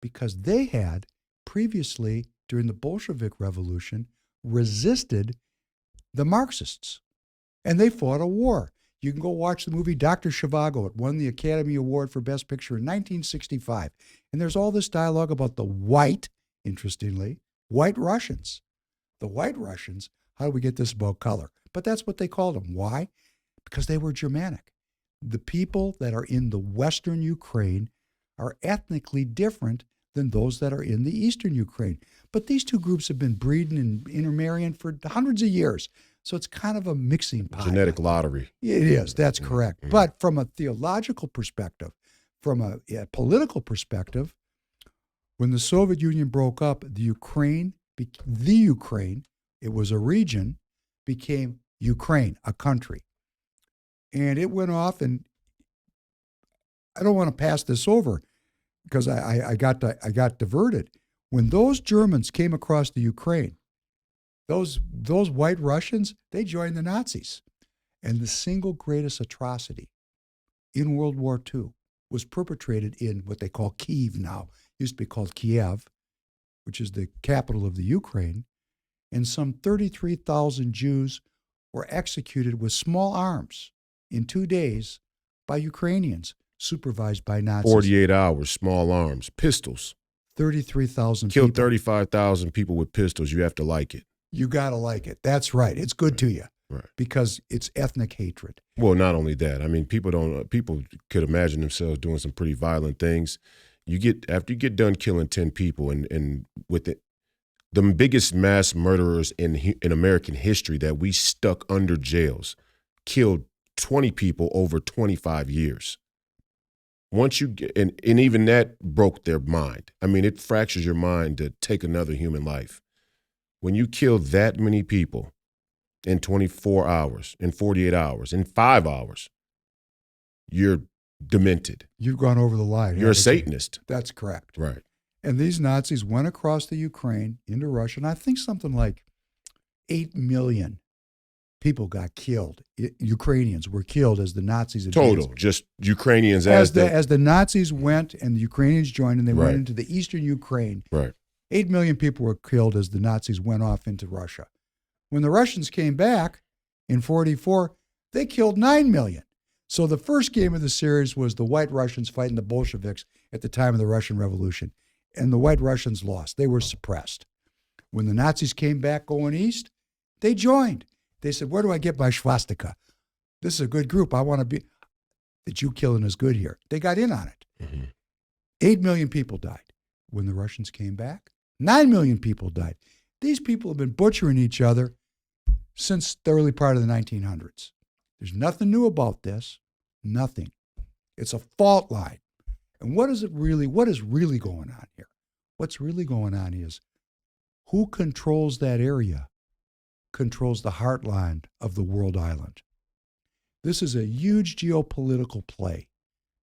because they had previously, during the Bolshevik Revolution, resisted the Marxists. And they fought a war. You can go watch the movie Dr. Zhivago. It won the Academy Award for Best Picture in 1965. And there's all this dialogue about the white Russians. The white Russians, how do we get this about color? But that's what they called them. Why? Because they were Germanic. The people that are in the Western Ukraine are ethnically different than those that are in the Eastern Ukraine. But these two groups have been breeding and intermarrying for hundreds of years. So it's kind of a mixing pot. Genetic lottery. It is. That's correct. Mm-hmm. But from a theological perspective, from a political perspective, when the Soviet Union broke up, the Ukraine, it was a region, became Ukraine, a country. And it went off, and I don't want to pass this over because I got diverted. When those Germans came across the Ukraine, those white Russians, they joined the Nazis. And the single greatest atrocity in World War II was perpetrated in what they call Kyiv now. It used to be called Kiev, which is the capital of the Ukraine. And some 33,000 Jews were executed with small arms in 2 days by Ukrainians, supervised by Nazis. 48 hours, small arms, pistols. 33,000 Killed 35,000 people with pistols. You have to like it. You got to like it. That's right. It's good to you. Right. Because it's ethnic hatred. Well, not only that. I mean, people could imagine themselves doing some pretty violent things. After you get done killing 10 people and with it, the biggest mass murderers in American history that we stuck under jails killed 20 people over 25 years. Once you get, and even that broke their mind. I mean, it fractures your mind to take another human life. When you kill that many people in 24 hours, in 48 hours, in 5 hours, you're demented. You've gone over the line. You're a Satanist. That's correct. Right. And these Nazis went across the Ukraine into Russia, and I think something like 8 million people got killed. Ukrainians were killed as the Nazis advanced. Total, just Ukrainians as the Nazis went and the Ukrainians joined, and they Right. went into the eastern Ukraine. Right. 8 million people were killed as the Nazis went off into Russia. When the Russians came back in 1944, they killed 9 million. So the first game of the series was the white Russians fighting the Bolsheviks at the time of the Russian Revolution. And the white Russians lost. They were suppressed. When the Nazis came back going east, they joined. They said, where do I get my swastika? This is a good group. I want to be. The Jew killing is good here. They got in on it. Mm-hmm. 8 million people died. When the Russians came back, 9 million people died. These people have been butchering each other since the early part of the 1900s. There's nothing new about this. Nothing. It's a fault line. And what is really going on here? What's really going on is who controls that area controls the heartland of the world island. This is a huge geopolitical play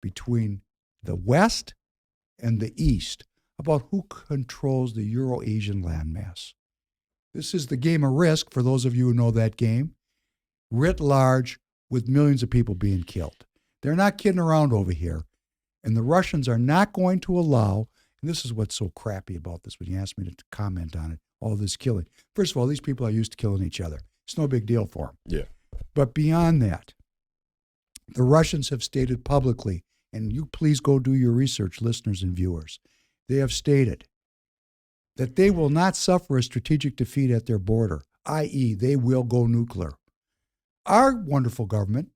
between the West and the East about who controls the Euro-Asian landmass. This is the game of Risk, for those of you who know that game, writ large, with millions of people being killed. They're not kidding around over here. And the Russians are not going to allow, and this is what's so crappy about this when you ask me to comment on it, all this killing. First of all, these people are used to killing each other. It's no big deal for them. Yeah. But beyond that, the Russians have stated publicly, and you please go do your research, listeners and viewers, they have stated that they will not suffer a strategic defeat at their border, i.e., they will go nuclear. Our wonderful government,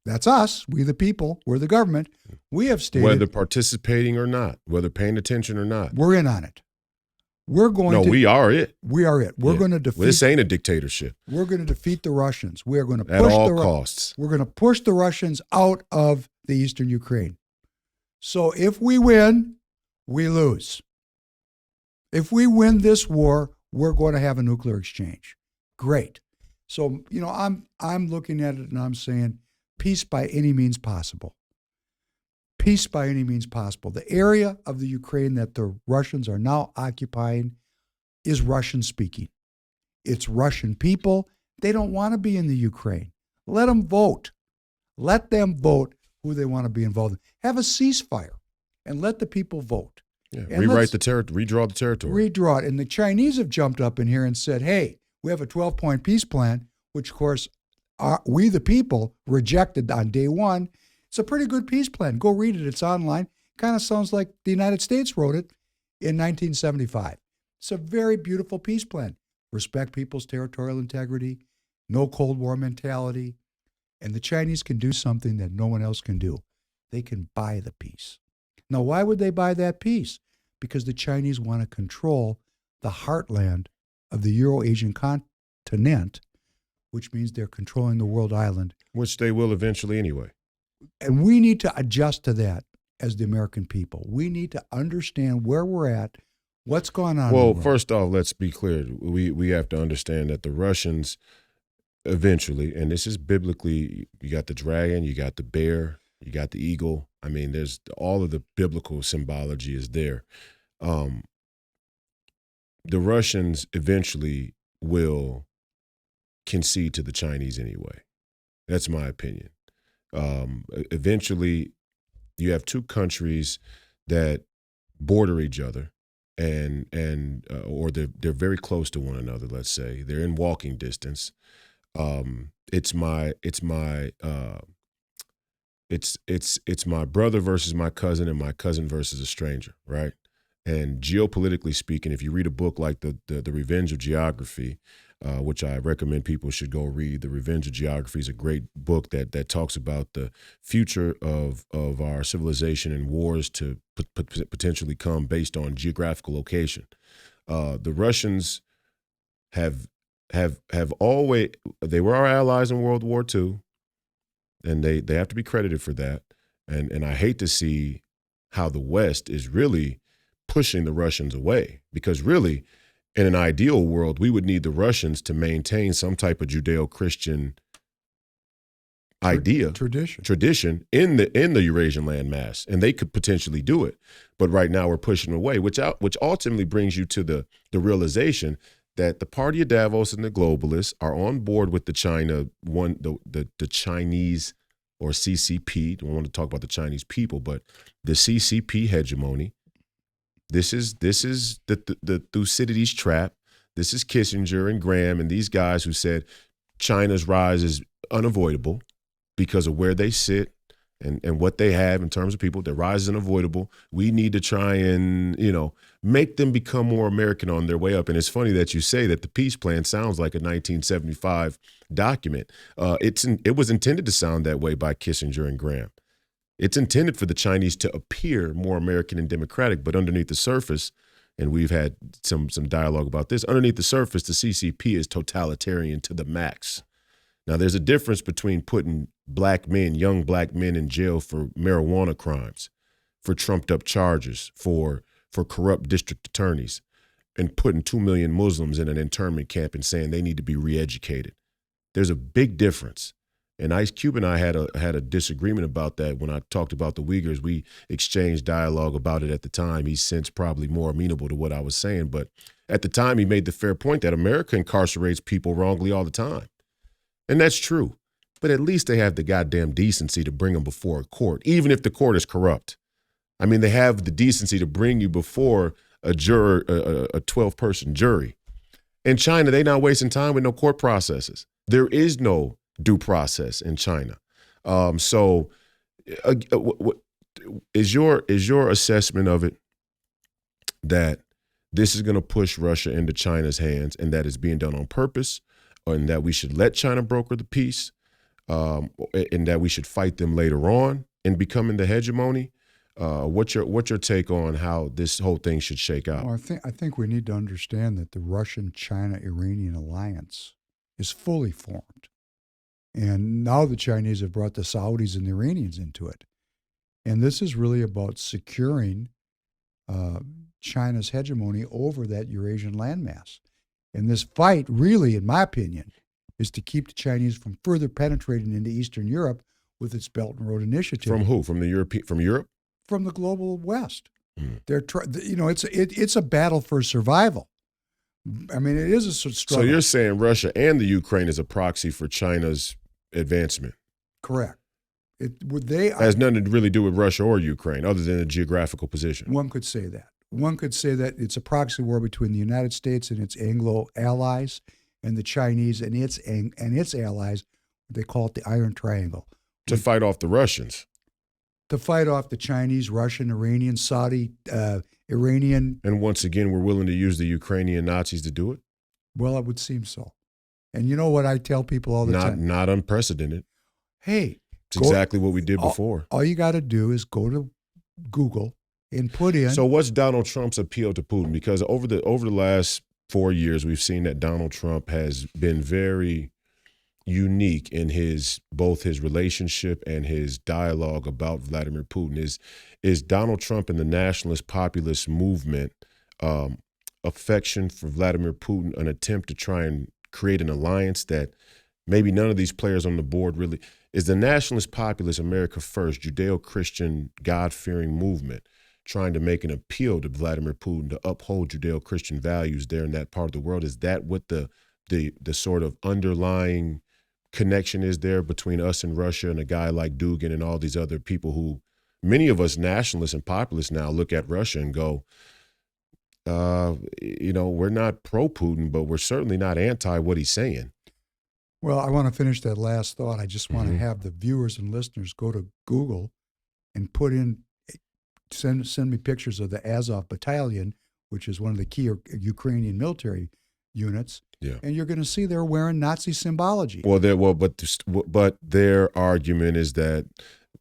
that's us, we the people, we're the government, we have stated... Whether participating or not, whether paying attention or not. We're in on it. We're going to... No, we are it. We are it. We're going to defeat... This ain't a dictatorship. We're going to defeat the Russians. We are going to push at all costs. We're going to push the Russians out of the eastern Ukraine. So if we win, we lose. If we win this war, we're going to have a nuclear exchange. Great. So, I'm looking at it and I'm saying peace by any means possible. Peace by any means possible. The area of the Ukraine that the Russians are now occupying is Russian speaking. It's Russian people. They don't want to be in the Ukraine. Let them vote. Let them vote who they want to be involved in. Have a ceasefire and let the people vote. Yeah, rewrite the territory, redraw the territory. Redraw it. And the Chinese have jumped up in here and said, hey, we have a 12-point peace plan, which, of course, we the people rejected on day one. It's a pretty good peace plan. Go read it. It's online. Kind of sounds like the United States wrote it in 1975. It's a very beautiful peace plan. Respect people's territorial integrity, no Cold War mentality. And the Chinese can do something that no one else can do. They can buy the peace. Now, why would they buy that peace? Because the Chinese want to control the heartland of the Euro-Asian continent, which means they're controlling the world island. Which they will eventually anyway. And we need to adjust to that as the American people. We need to understand where we're at, what's going on. Well, first off, let's be clear. We have to understand that the Russians eventually, and this is biblically, you got the dragon, you got the bear, you got the eagle. I mean, there's all of the biblical symbology is there. The Russians eventually will concede to the Chinese anyway. That's my opinion. Eventually, you have two countries that border each other, or they're very close to one another. Let's say they're in walking distance. It's my brother versus my cousin, and my cousin versus a stranger, right? And geopolitically speaking, if you read a book like the Revenge of Geography, which I recommend people should go read, The Revenge of Geography is a great book that talks about the future of our civilization and wars to potentially come based on geographical location. The Russians have always, they were our allies in World War II, and they have to be credited for that. And I hate to see how the West is really pushing the Russians away, because really, in an ideal world, we would need the Russians to maintain some type of Judeo-Christian idea, tradition in the Eurasian landmass, and they could potentially do it. But right now, we're pushing them away, which ultimately brings you to the realization that the party of Davos and the globalists are on board with the Chinese or CCP. I don't want to talk about the Chinese people, but the CCP hegemony. This is the Thucydides trap. This is Kissinger and Graham and these guys who said China's rise is unavoidable because of where they sit and what they have in terms of people. Their rise is unavoidable. We need to try and, make them become more American on their way up. And it's funny that you say that the peace plan sounds like a 1975 document. It was intended to sound that way by Kissinger and Graham. It's intended for the Chinese to appear more American and democratic, but underneath the surface, and we've had some dialogue about this, underneath the surface, the CCP is totalitarian to the max. Now, there's a difference between putting young black men in jail for marijuana crimes, for trumped up charges, for corrupt district attorneys, and putting 2 million Muslims in an internment camp and saying they need to be re-educated. There's a big difference. And Ice Cube and I had a disagreement about that when I talked about the Uyghurs. We exchanged dialogue about it at the time. He's since probably more amenable to what I was saying. But at the time, he made the fair point that America incarcerates people wrongly all the time. And that's true. But at least they have the goddamn decency to bring them before a court, even if the court is corrupt. I mean, they have the decency to bring you before a juror, a 12-person jury. In China, they're not wasting time with no court processes. There is no due process in China. So is your assessment of it that this is going to push Russia into China's hands and that it's being done on purpose, and that we should let China broker the peace, and that we should fight them later on in becoming the hegemony? What's your take on how this whole thing should shake out? Well, I think we need to understand that the Russian-China-Iranian alliance is fully formed. And now the Chinese have brought the Saudis and the Iranians into it. And this is really about securing China's hegemony over that Eurasian landmass. And this fight, really, in my opinion, is to keep the Chinese from further penetrating into Eastern Europe with its Belt and Road Initiative. From who? From Europe? From the global West. They're it's a battle for survival. I mean, it is a struggle. So you're saying Russia and the Ukraine is a proxy for China's advancement? Correct. Has nothing to really do with Russia or Ukraine, other than a geographical position. One could say that. One could say that it's a proxy war between the United States and its Anglo allies, and the Chinese and its allies. They call it the Iron Triangle. To fight off the Russians. To fight off the Chinese, Russian, Iranian, Saudi, Iranian. And once again, we're willing to use the Ukrainian Nazis to do it? Well, it would seem so. And you know what I tell people all the time? Not unprecedented. Hey. It's exactly what we did before. All you got to do is go to Google and put in. So what's Donald Trump's appeal to Putin? Because over the last 4 years, we've seen that Donald Trump has been very unique in both his relationship and his dialogue about Vladimir Putin. Is Donald Trump and the nationalist populist movement affection for Vladimir Putin an attempt to try and create an alliance that maybe none of these players on the board really is? The nationalist populist America First Judeo-Christian God-fearing movement trying to make an appeal to Vladimir Putin to uphold Judeo-Christian values there in that part of the world? Is that what the sort of underlying connection is there between us and Russia and a guy like Dugin and all these other people who many of us nationalists and populists now look at Russia and go, we're not pro-Putin, but we're certainly not anti what he's saying. Well, I want to finish that last thought. I just want to have the viewers and listeners go to Google and put in, send me pictures of the Azov Battalion, which is one of the key Ukrainian military units. Yeah. And you're going to see they're wearing Nazi symbology. But their argument is that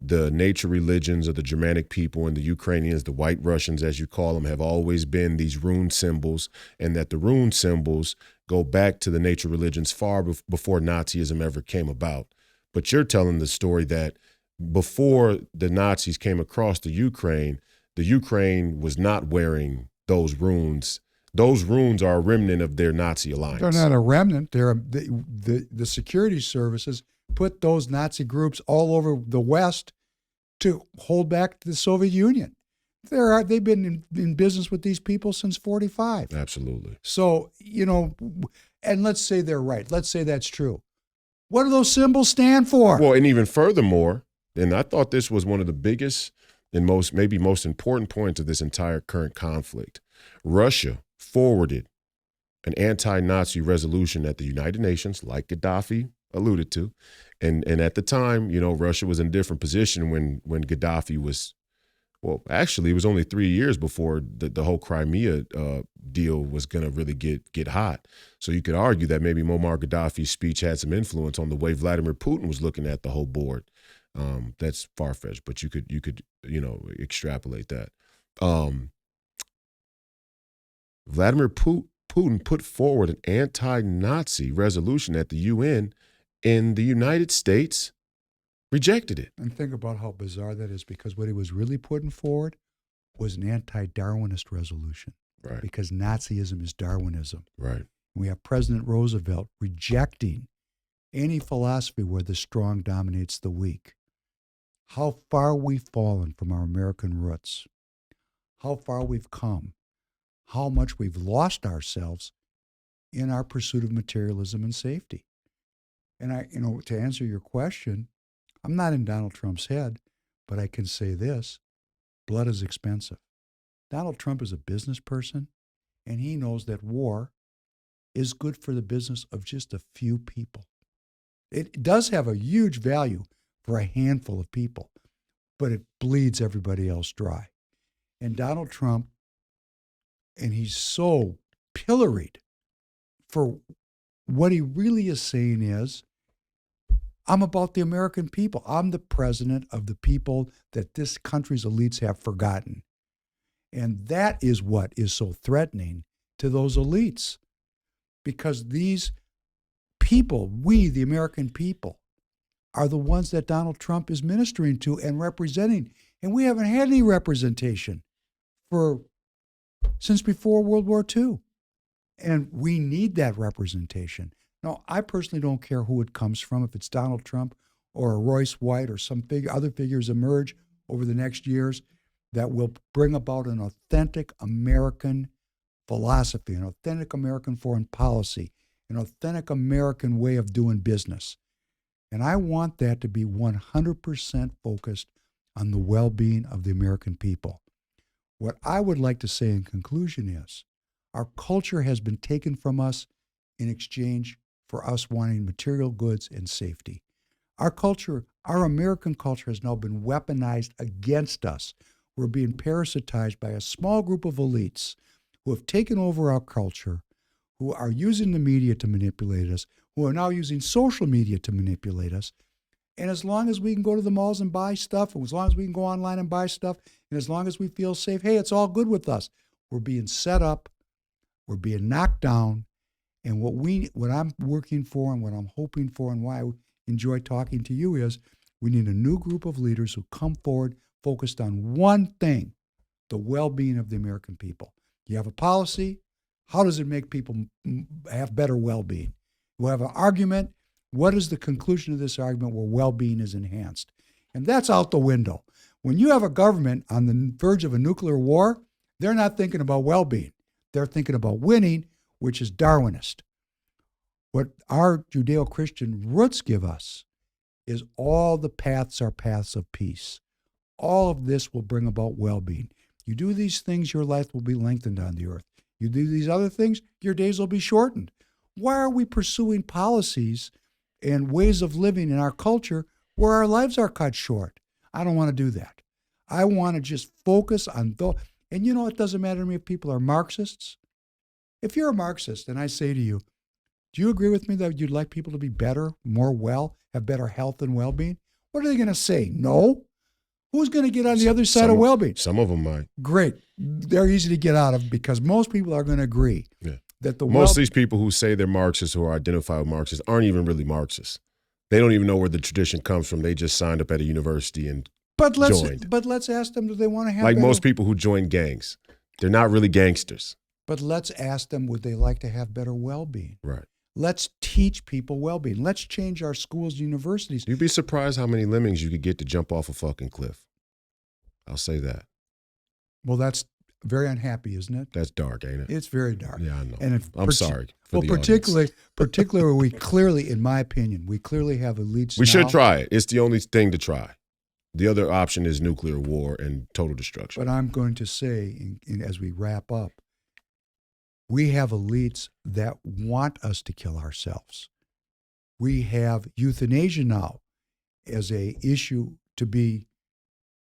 the nature religions of the Germanic people and the Ukrainians, the White Russians, as you call them, have always been these rune symbols, and that the rune symbols go back to the nature religions far before Nazism ever came about. But you're telling the story that before the Nazis came across the Ukraine was not wearing those runes. Those runes are a remnant of their Nazi alliance. They're not a remnant. The security services put those Nazi groups all over the West to hold back the Soviet Union. They've been in business with these people since 1945. Absolutely. So, and let's say they're right. Let's say that's true. What do those symbols stand for? Well, and even furthermore, and I thought this was one of the biggest and most important points of this entire current conflict. Russia forwarded an anti-Nazi resolution at the United Nations, like Gaddafi alluded to. And at the time, Russia was in a different position when Gaddafi was, well, actually, it was only 3 years before the whole Crimea deal was going to really get hot. So you could argue that maybe Muammar Gaddafi's speech had some influence on the way Vladimir Putin was looking at the whole board. That's far-fetched, but you could extrapolate that. Vladimir Putin put forward an anti-Nazi resolution at the UN, and the United States rejected it. And think about how bizarre that is, because what he was really putting forward was an anti-Darwinist resolution. Right. because Nazism is Darwinism. Right. We have President Roosevelt rejecting any philosophy where the strong dominates the weak. How far we've fallen from our American roots, how far we've come, how much we've lost ourselves in our pursuit of materialism and safety. And to answer your question, I'm not in Donald Trump's head, but I can say this: blood is expensive. Donald Trump is a business person, and he knows that war is good for the business of just a few people. It does have a huge value for a handful of people, but it bleeds everybody else dry. And Donald Trump, and he's so pilloried for what he really is saying is, I'm about the American people. I'm the president of the people that this country's elites have forgotten. And that is what is so threatening to those elites. Because these people, we, the American people, are the ones that Donald Trump is ministering to and representing. And we haven't had any representation since before World War II. And we need that representation. Now, I personally don't care who it comes from, if it's Donald Trump or a Royce White or some other figures emerge over the next years that will bring about an authentic American philosophy, an authentic American foreign policy, an authentic American way of doing business. And I want that to be 100% focused on the well-being of the American people. What I would like to say in conclusion is, our culture has been taken from us in exchange for us wanting material goods and safety. Our culture, our American culture, has now been weaponized against us. We're being parasitized by a small group of elites who have taken over our culture, who are using the media to manipulate us, who are now using social media to manipulate us. And as long as we can go to the malls and buy stuff, and as long as we can go online and buy stuff, and as long as we feel safe, hey, it's all good with us. We're being set up, we're being knocked down, and what I'm working for and what I'm hoping for and why I enjoy talking to you is, we need a new group of leaders who come forward focused on one thing: the well-being of the American people. You have a policy, how does it make people have better well-being? You have an argument, what is the conclusion of this argument where well-being is enhanced? And that's out the window. When you have a government on the verge of a nuclear war, they're not thinking about well-being. They're thinking about winning, which is Darwinist. What our Judeo-Christian roots give us is all the paths are paths of peace. All of this will bring about well-being. You do these things, your life will be lengthened on the earth. You do these other things, your days will be shortened. Why are we pursuing policies and ways of living in our culture where our lives are cut short? I don't want to do that. I want to just focus on those. And it doesn't matter to me if people are Marxists. If you're a Marxist and I say to you, do you agree with me that you'd like people to be better, more well, have better health and well-being? What are they going to say? No? Who's going to get on the other side of well-being? Some of them might. Great. They're easy to get out of because most people are going to agree that most of these people who say they're Marxists or identify with Marxists aren't even really Marxists. They don't even know where the tradition comes from. They just signed up at a university and joined. But let's ask them, do they want to have like most people who join gangs. They're not really gangsters. But let's ask them, would they like to have better well-being? Right. Let's teach people well-being. Let's change our schools and universities. You'd be surprised how many lemmings you could get to jump off a fucking cliff. I'll say that. Well, that's very unhappy, isn't it? That's dark, ain't it? It's very dark. Yeah, I know. And I'm sorry for the particularly, we clearly, in my opinion, we clearly have elites. We should try it. It's the only thing to try. The other option is nuclear war and total destruction. But I'm going to say, as we wrap up, we have elites that want us to kill ourselves. We have euthanasia now as an issue to be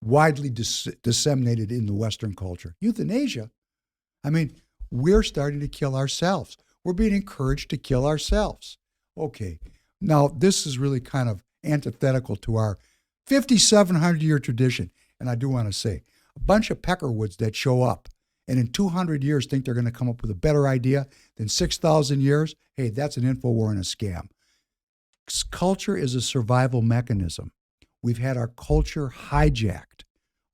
widely disseminated in the Western culture. Euthanasia? I mean, we're starting to kill ourselves. We're being encouraged to kill ourselves. Okay, now this is really kind of antithetical to our 5,700-year tradition. And I do want to say, a bunch of peckerwoods that show up and in 200 years think they're going to come up with a better idea than 6,000 years, hey, that's an info war and a scam. Culture is a survival mechanism. We've had our culture hijacked.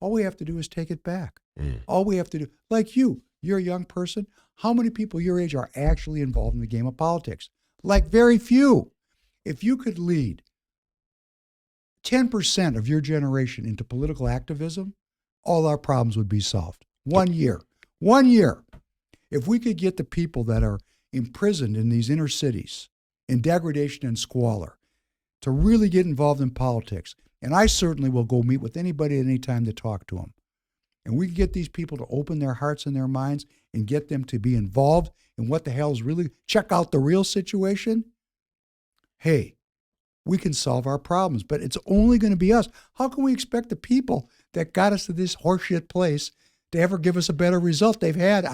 All we have to do is take it back. All we have to do, like you You're a young person. How many people your age are actually involved in the game of politics? Like very few. If you could lead 10% of your generation into political activism, all our problems would be solved. 1 year. 1 year. If we could get the people that are imprisoned in these inner cities, in degradation and squalor, to really get involved in politics, and I certainly will go meet with anybody at any time to talk to them, and we can get these people to open their hearts and their minds and get them to be involved in what the hell is really, check out the real situation, hey, we can solve our problems. But it's only going to be us. How can we expect the people that got us to this horseshit place to ever give us a better result? They've had,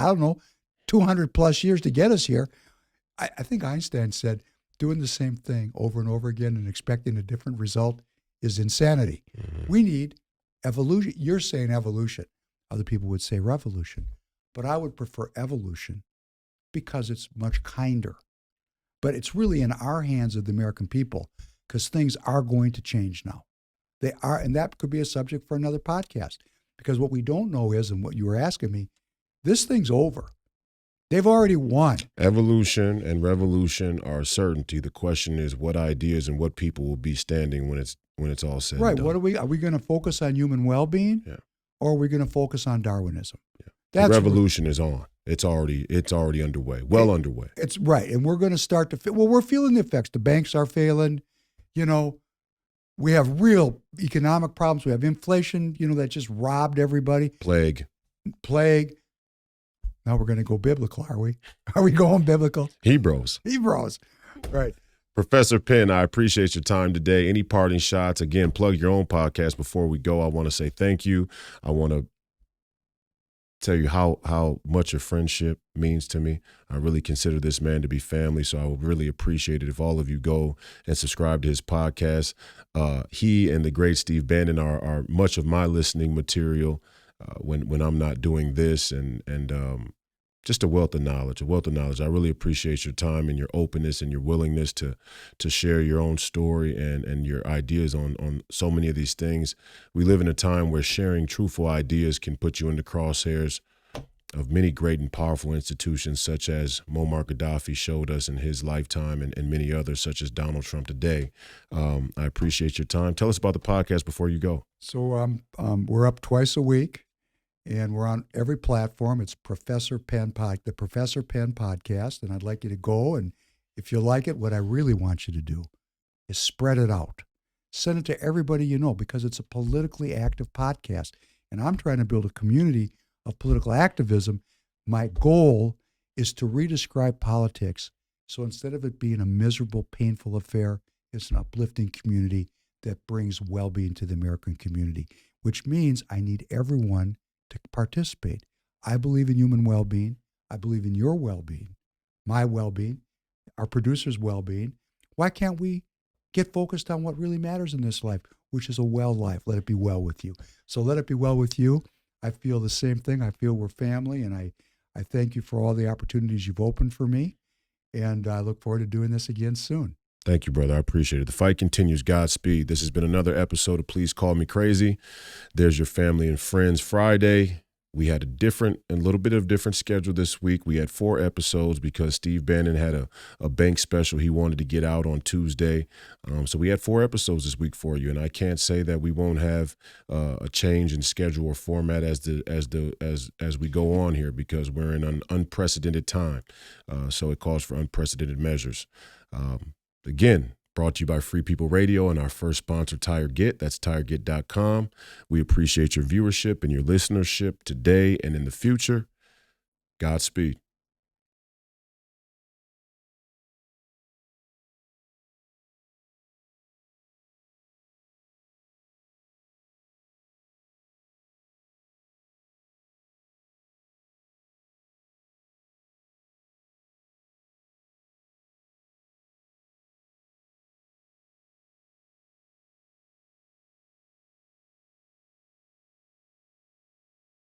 200 plus years to get us here. I think Einstein said doing the same thing over and over again and expecting a different result is insanity. Mm-hmm. We need evolution. You're saying evolution. Other people would say revolution. But I would prefer evolution because it's much kinder. But it's really in our hands of the American people because things are going to change now. They are, and that could be a subject for another podcast. Because what we don't know is, and what you were asking me, this thing's over. They've already won. Evolution and revolution are a certainty. The question is what ideas and what people will be standing when it's all said and done. Right. Are we going to focus on human well-being? Yeah. Or are we going to focus on Darwinism? Yeah. The revolution is on. It's already underway. Underway. It's right. And we're going to start to we're feeling the effects. The banks are failing. We have real economic problems. We have inflation, that just robbed everybody. Plague. Now we're going to go biblical, are we? Are we going biblical? Hebrews. Right. Professor Penn, I appreciate your time today. Any parting shots? Again, plug your own podcast before we go. I want to say thank you. I want to tell you how much your friendship means to me. I really consider this man to be family, so I would really appreciate it if all of you go and subscribe to his podcast. He and the great Steve Bannon are much of my listening material when I'm not doing this, and just a wealth of knowledge. I really appreciate your time and your openness and your willingness to share your own story and your ideas on so many of these things. We live in a time where sharing truthful ideas can put you in the crosshairs of many great and powerful institutions, such as Muammar Gaddafi showed us in his lifetime, and many others, such as Donald Trump today. I appreciate your time. Tell us about the podcast before you go. So we're up twice a week. And we're on every platform. It's Professor Penn the Professor Penn podcast. And I'd like you to go. And if you like it, what I really want you to do is spread it out. Send it to everybody you know, because it's a politically active podcast. And I'm trying to build a community of political activism. My goal is to redescribe politics. So instead of it being a miserable, painful affair, it's an uplifting community that brings well-being to the American community, which means I need everyone to participate. I believe in human well-being. I believe in your well-being, my well-being, our producer's well-being. Why can't we get focused on what really matters in this life, which is a well life? Let it be well with you. So let it be well with you. I feel the same thing. I feel we're family, and I thank you for all the opportunities you've opened for me, and I look forward to doing this again soon. Thank you, brother. I appreciate it. The fight continues. Godspeed. This has been another episode of Please Call Me Crazy. There's your family and friends Friday. We had a little bit of different schedule this week. We had 4 episodes because Steve Bannon had a bank special he wanted to get out on Tuesday. So we had 4 episodes this week for you, and I can't say that we won't have a change in schedule or format as we go on here, because we're in an unprecedented time. So it calls for unprecedented measures. Again, brought to you by Free People Radio and our first sponsor, TireGet. That's TireGet.com. We appreciate your viewership and your listenership today and in the future. Godspeed.